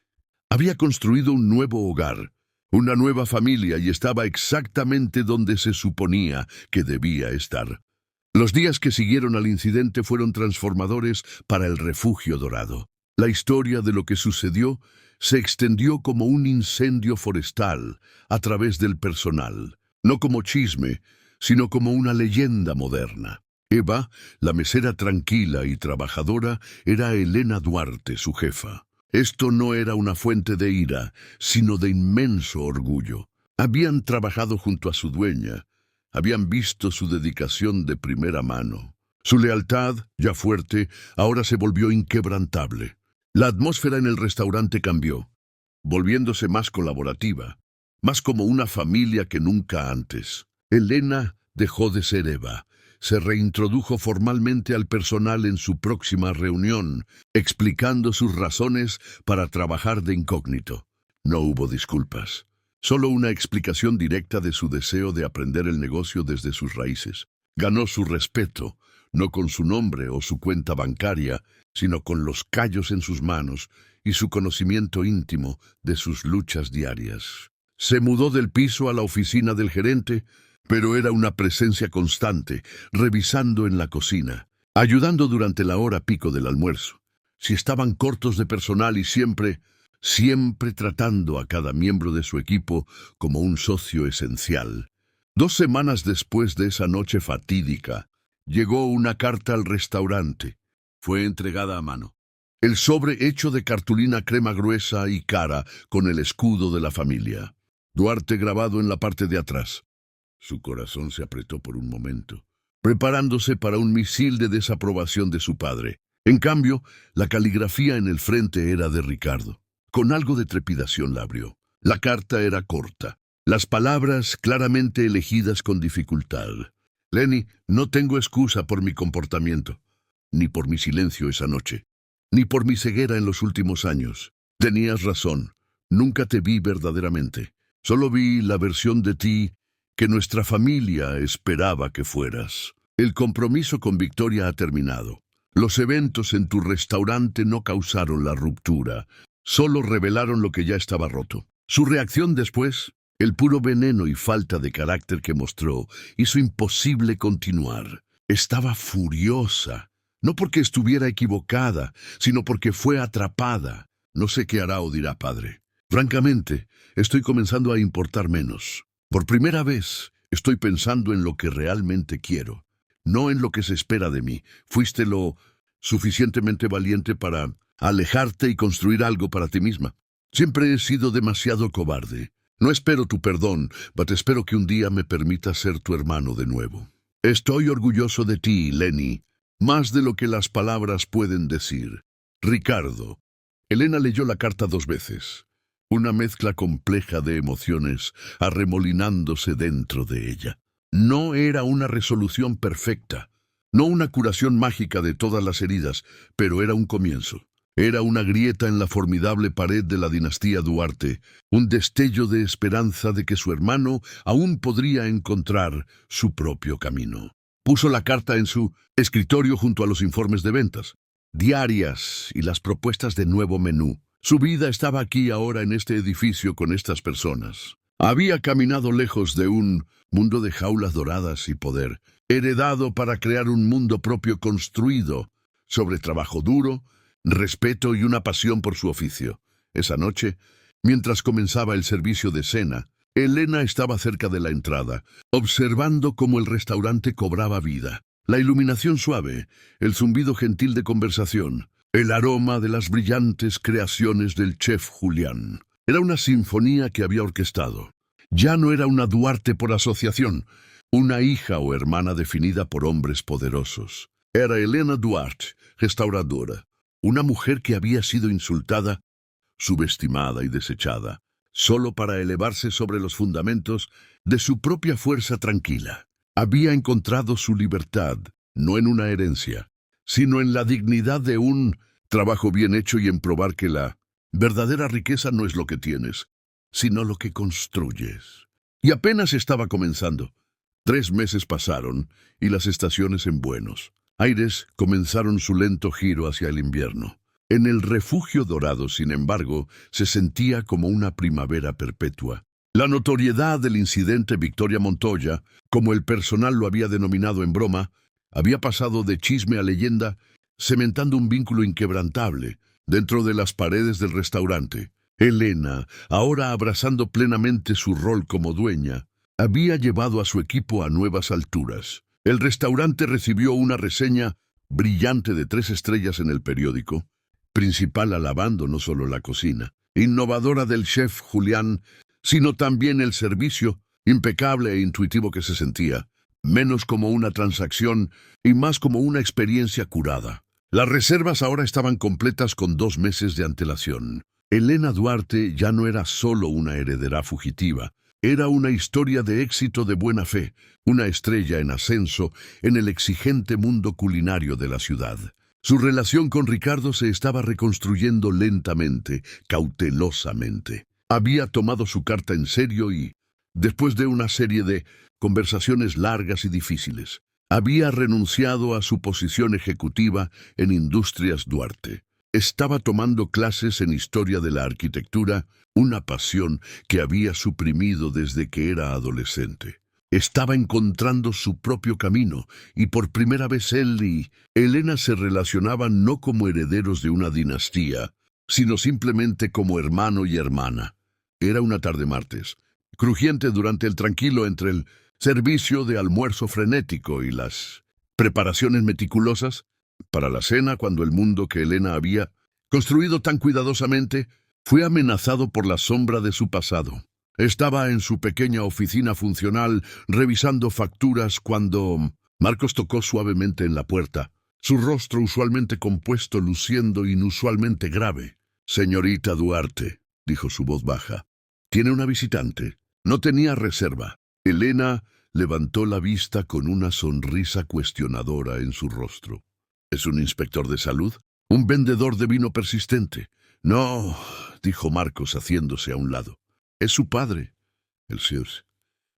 Había construido un nuevo hogar, una nueva familia y estaba exactamente donde se suponía que debía estar. Los días que siguieron al incidente fueron transformadores para el Refugio Dorado. La historia de lo que sucedió se extendió como un incendio forestal a través del personal, no como chisme, sino como una leyenda moderna. Eva, la mesera tranquila y trabajadora, era Elena Duarte, su jefa. Esto no era una fuente de ira, sino de inmenso orgullo. Habían trabajado junto a su dueña, habían visto su dedicación de primera mano. Su lealtad, ya fuerte, ahora se volvió inquebrantable. La atmósfera en el restaurante cambió, volviéndose más colaborativa, más como una familia que nunca antes. Elena dejó de ser Eva. Se reintrodujo formalmente al personal en su próxima reunión, explicando sus razones para trabajar de incógnito. No hubo disculpas, solo una explicación directa de su deseo de aprender el negocio desde sus raíces. Ganó su respeto, no con su nombre o su cuenta bancaria, sino con los callos en sus manos y su conocimiento íntimo de sus luchas diarias. Se mudó del piso a la oficina del gerente, pero era una presencia constante, revisando en la cocina, ayudando durante la hora pico del almuerzo. Si estaban cortos de personal y siempre tratando a cada miembro de su equipo como un socio esencial. 2 semanas después de esa noche fatídica, llegó una carta al restaurante. Fue entregada a mano. El sobre hecho de cartulina crema gruesa y cara con el escudo de la familia. Duarte grabado en la parte de atrás. Su corazón se apretó por un momento, preparándose para un misil de desaprobación de su padre. En cambio, la caligrafía en el frente era de Ricardo. Con algo de trepidación la abrió. La carta era corta, las palabras claramente elegidas con dificultad. Lenny, no tengo excusa por mi comportamiento, ni por mi silencio esa noche, ni por mi ceguera en los últimos años. Tenías razón, nunca te vi verdaderamente. Solo vi la versión de ti que nuestra familia esperaba que fueras. El compromiso con Victoria ha terminado. Los eventos en tu restaurante no causaron la ruptura, solo revelaron lo que ya estaba roto. Su reacción después, el puro veneno y falta de carácter que mostró, hizo imposible continuar. Estaba furiosa, no porque estuviera equivocada, sino porque fue atrapada. No sé qué hará o dirá, padre. Francamente, estoy comenzando a importar menos. Por primera vez, estoy pensando en lo que realmente quiero, no en lo que se espera de mí. Fuiste lo suficientemente valiente para alejarte y construir algo para ti misma. Siempre he sido demasiado cobarde. No espero tu perdón, pero espero que un día me permitas ser tu hermano de nuevo. Estoy orgulloso de ti, Lenny, más de lo que las palabras pueden decir. Ricardo. Elena leyó la carta 2 veces. Una mezcla compleja de emociones arremolinándose dentro de ella. No era una resolución perfecta, no una curación mágica de todas las heridas, pero era un comienzo. Era una grieta en la formidable pared de la dinastía Duarte, un destello de esperanza de que su hermano aún podría encontrar su propio camino. Puso la carta en su escritorio junto a los informes de ventas, diarias y las propuestas de nuevo menú. Su vida estaba aquí ahora en este edificio con estas personas. Había caminado lejos de un mundo de jaulas doradas y poder, heredado para crear un mundo propio construido sobre trabajo duro, respeto y una pasión por su oficio. Esa noche, mientras comenzaba el servicio de cena, Elena estaba cerca de la entrada, observando cómo el restaurante cobraba vida. La iluminación suave, el zumbido gentil de conversación, el aroma de las brillantes creaciones del chef Julián. Era una sinfonía que había orquestado. Ya no era una Duarte por asociación, una hija o hermana definida por hombres poderosos. Era Elena Duarte, restauradora, una mujer que había sido insultada, subestimada y desechada, solo para elevarse sobre los fundamentos de su propia fuerza tranquila. Había encontrado su libertad, no en una herencia, sino en la dignidad de un trabajo bien hecho y en probar que la verdadera riqueza no es lo que tienes, sino lo que construyes. Y apenas estaba comenzando. 3 meses pasaron y las estaciones en Buenos Aires comenzaron su lento giro hacia el invierno. En el refugio dorado, sin embargo, se sentía como una primavera perpetua. La notoriedad del incidente Victoria Montoya, como el personal lo había denominado en broma, había pasado de chisme a leyenda, cementando un vínculo inquebrantable dentro de las paredes del restaurante. Elena, ahora abrazando plenamente su rol como dueña, había llevado a su equipo a nuevas alturas. El restaurante recibió una reseña brillante de 3 estrellas en el periódico, principal alabando no solo la cocina innovadora del chef Julián, sino también el servicio impecable e intuitivo que se sentía, menos como una transacción y más como una experiencia curada. Las reservas ahora estaban completas con 2 meses de antelación. Elena Duarte ya no era solo una heredera fugitiva, era una historia de éxito de buena fe, una estrella en ascenso en el exigente mundo culinario de la ciudad. Su relación con Ricardo se estaba reconstruyendo lentamente, cautelosamente. Había tomado su carta en serio y, después de una serie de conversaciones largas y difíciles, había renunciado a su posición ejecutiva en Industrias Duarte. Estaba tomando clases en historia de la arquitectura, una pasión que había suprimido desde que era adolescente. Estaba encontrando su propio camino, y por primera vez él y Elena se relacionaban no como herederos de una dinastía, sino simplemente como hermano y hermana. Era una tarde martes, crujiente durante el tranquilo entre el servicio de almuerzo frenético y las preparaciones meticulosas para la cena, cuando el mundo que Elena había construido tan cuidadosamente fue amenazado por la sombra de su pasado. Estaba en su pequeña oficina funcional revisando facturas cuando Marcos tocó suavemente en la puerta, su rostro usualmente compuesto luciendo inusualmente grave. «Señorita Duarte», dijo su voz baja, «tiene una visitante». No tenía reserva. Elena levantó la vista con una sonrisa cuestionadora en su rostro. ¿Es un inspector de salud? ¿Un vendedor de vino persistente? No, dijo Marcos haciéndose a un lado. Es su padre, el Sears.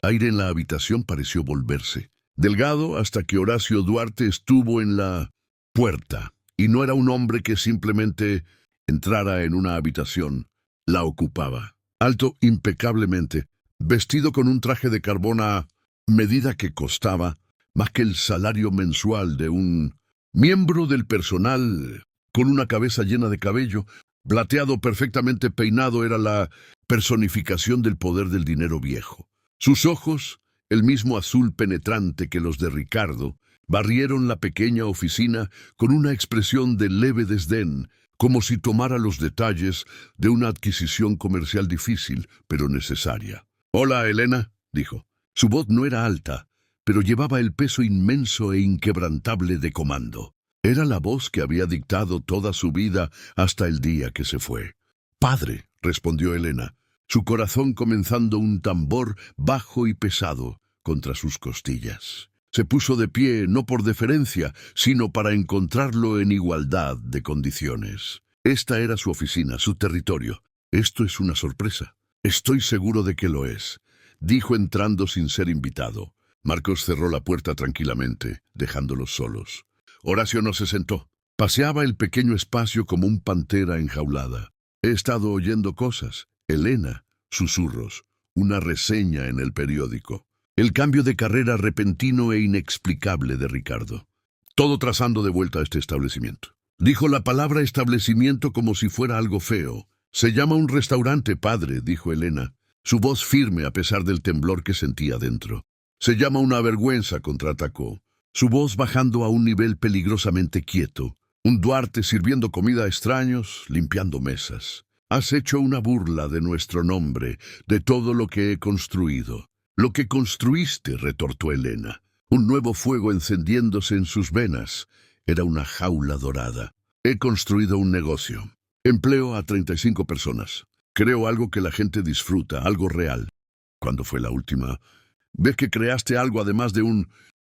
Aire en la habitación pareció volverse delgado hasta que Horacio Duarte estuvo en la puerta, y no era un hombre que simplemente entrara en una habitación, la ocupaba. Alto impecablemente, vestido con un traje de carbón a medida que costaba más que el salario mensual de un miembro del personal, con una cabeza llena de cabello, plateado perfectamente peinado, era la personificación del poder del dinero viejo. Sus ojos, el mismo azul penetrante que los de Ricardo, barrieron la pequeña oficina con una expresión de leve desdén, como si tomara los detalles de una adquisición comercial difícil, pero necesaria. «Hola, Elena», dijo. Su voz no era alta, pero llevaba el peso inmenso e inquebrantable de comando. Era la voz que había dictado toda su vida hasta el día que se fue. «Padre», respondió Elena, su corazón comenzando un tambor bajo y pesado contra sus costillas. Se puso de pie no por deferencia, sino para encontrarlo en igualdad de condiciones. Esta era su oficina, su territorio. «Esto es una sorpresa». «Estoy seguro de que lo es», dijo entrando sin ser invitado. Marcos cerró la puerta tranquilamente, dejándolos solos. Horacio no se sentó. Paseaba el pequeño espacio como un pantera enjaulada. «He estado oyendo cosas. Elena», susurros, una reseña en el periódico. El cambio de carrera repentino e inexplicable de Ricardo. Todo trazando de vuelta a este establecimiento. Dijo la palabra establecimiento como si fuera algo feo. «Se llama un restaurante, padre», dijo Elena, su voz firme a pesar del temblor que sentía dentro. «Se llama una vergüenza», contraatacó, su voz bajando a un nivel peligrosamente quieto. «Un Duarte sirviendo comida a extraños, limpiando mesas. Has hecho una burla de nuestro nombre, de todo lo que he construido». «Lo que construiste», retortó Elena, un nuevo fuego encendiéndose en sus venas. Era una jaula dorada. «He construido un negocio. Empleo a 35 personas. Creo algo que la gente disfruta, algo real». «¿Cuándo fue la última vez que creaste algo además de un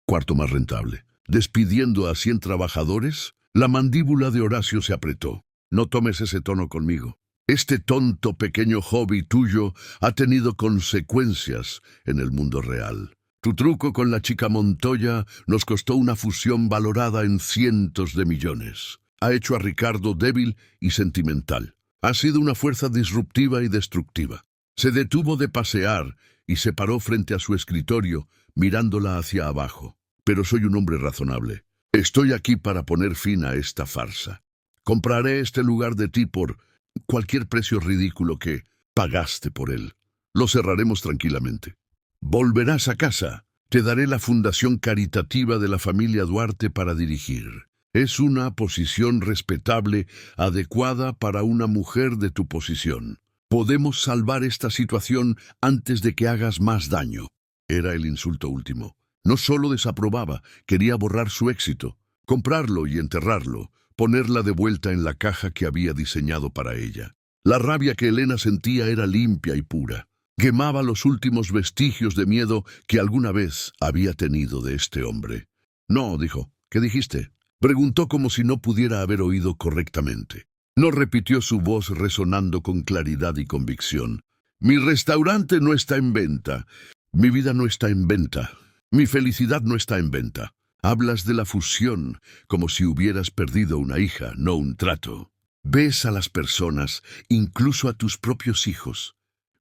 cuarto más rentable?» Despidiendo a 100 trabajadores, la mandíbula de Horacio se apretó. «No tomes ese tono conmigo. Este tonto pequeño hobby tuyo ha tenido consecuencias en el mundo real. Tu truco con la chica Montoya nos costó una fusión valorada en cientos de millones. Ha hecho a Ricardo débil y sentimental. Ha sido una fuerza disruptiva y destructiva». Se detuvo de pasear y se paró frente a su escritorio, mirándola hacia abajo. «Pero soy un hombre razonable. Estoy aquí para poner fin a esta farsa. Compraré este lugar de ti por cualquier precio ridículo que pagaste por él. Lo cerraremos tranquilamente. Volverás a casa. Te daré la fundación caritativa de la familia Duarte para dirigir. Es una posición respetable, adecuada para una mujer de tu posición. Podemos salvar esta situación antes de que hagas más daño». Era el insulto último. No solo desaprobaba, quería borrar su éxito, comprarlo y enterrarlo, ponerla de vuelta en la caja que había diseñado para ella. La rabia que Elena sentía era limpia y pura. Quemaba los últimos vestigios de miedo que alguna vez había tenido de este hombre. «No», dijo. «¿Qué dijiste?», preguntó como si no pudiera haber oído correctamente. No repitió, su voz resonando con claridad y convicción. «Mi restaurante no está en venta. Mi vida no está en venta. Mi felicidad no está en venta. Hablas de la fusión como si hubieras perdido una hija, no un trato. Ves a las personas, incluso a tus propios hijos,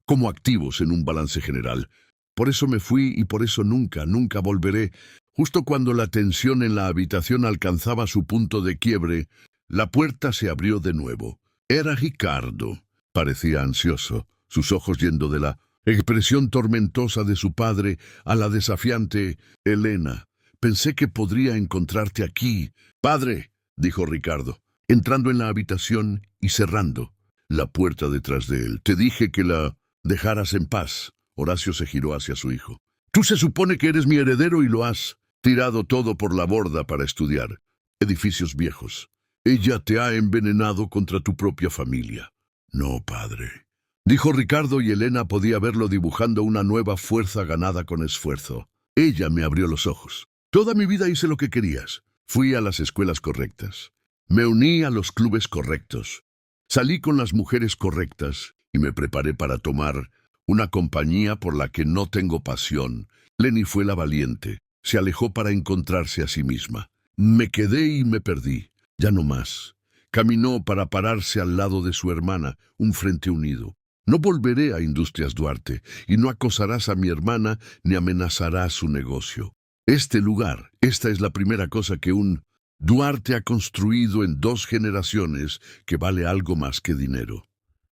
como activos en un balance general. Por eso me fui y por eso nunca volveré». Justo cuando la tensión en la habitación alcanzaba su punto de quiebre, la puerta se abrió de nuevo. Era Ricardo. Parecía ansioso, sus ojos yendo de la expresión tormentosa de su padre a la desafiante «Elena, pensé que podría encontrarte aquí». «Padre», dijo Ricardo, entrando en la habitación y cerrando la puerta detrás de él. «Te dije que la dejaras en paz». Horacio se giró hacia su hijo. «Tú se supone que eres mi heredero y lo has tirado todo por la borda para estudiar edificios viejos. Ella te ha envenenado contra tu propia familia». «No, padre», dijo Ricardo, y Elena podía verlo dibujando una nueva fuerza ganada con esfuerzo. Ella me abrió los ojos. Toda mi vida hice lo que querías. Fui a las escuelas correctas. Me uní a los clubes correctos. Salí con las mujeres correctas y me preparé para tomar una compañía por la que no tengo pasión. Lenny fue la valiente. Se alejó para encontrarse a sí misma. Me quedé y me perdí. Ya no más. Caminó para pararse al lado de su hermana, un frente unido. No volveré a Industrias Duarte, y no acosarás a mi hermana ni amenazarás su negocio. Este lugar, esta es la primera cosa que un Duarte ha construido en 2 generaciones que vale algo más que dinero.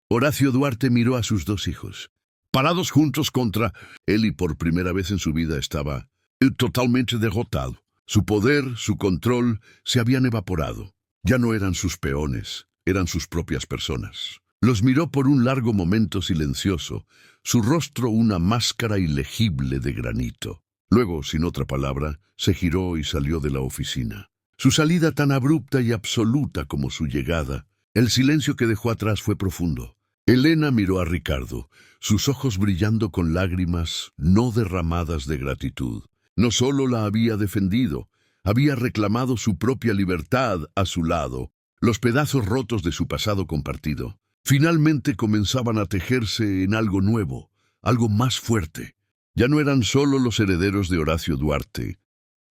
Horacio Duarte miró a sus 2 hijos, parados juntos contra él, y por primera vez en su vida estaba totalmente derrotado. Su poder, su control, se habían evaporado. Ya no eran sus peones, eran sus propias personas. Los miró por un largo momento silencioso, su rostro una máscara ilegible de granito. Luego, sin otra palabra, se giró y salió de la oficina. Su salida tan abrupta y absoluta como su llegada, el silencio que dejó atrás fue profundo. Elena miró a Ricardo, sus ojos brillando con lágrimas no derramadas de gratitud. No solo la había defendido, había reclamado su propia libertad a su lado. Los pedazos rotos de su pasado compartido finalmente comenzaban a tejerse en algo nuevo, algo más fuerte. Ya no eran solo los herederos de Horacio Duarte,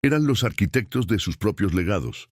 eran los arquitectos de sus propios legados.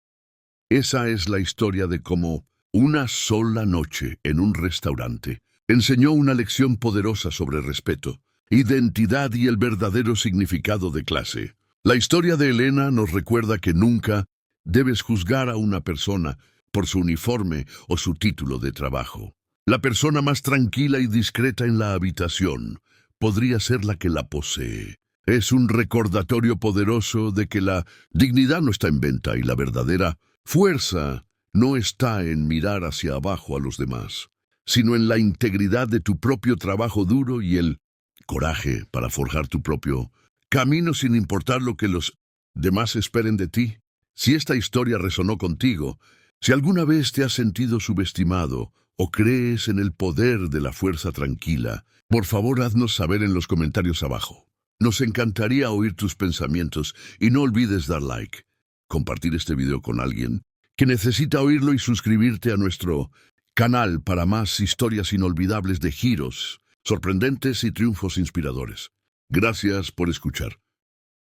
Esa es la historia de cómo una sola noche en un restaurante enseñó una lección poderosa sobre respeto, identidad y el verdadero significado de clase. La historia de Elena nos recuerda que nunca debes juzgar a una persona por su uniforme o su título de trabajo. La persona más tranquila y discreta en la habitación podría ser la que la posee. Es un recordatorio poderoso de que la dignidad no está en venta y la verdadera fuerza no está en mirar hacia abajo a los demás, sino en la integridad de tu propio trabajo duro y el coraje para forjar tu propio camino sin importar lo que los demás esperen de ti. Si esta historia resonó contigo, si alguna vez te has sentido subestimado o crees en el poder de la fuerza tranquila, por favor haznos saber en los comentarios abajo. Nos encantaría oír tus pensamientos y no olvides dar like, compartir este video con alguien que necesita oírlo y suscribirte a nuestro canal para más historias inolvidables de giros sorprendentes y triunfos inspiradores. Gracias por escuchar.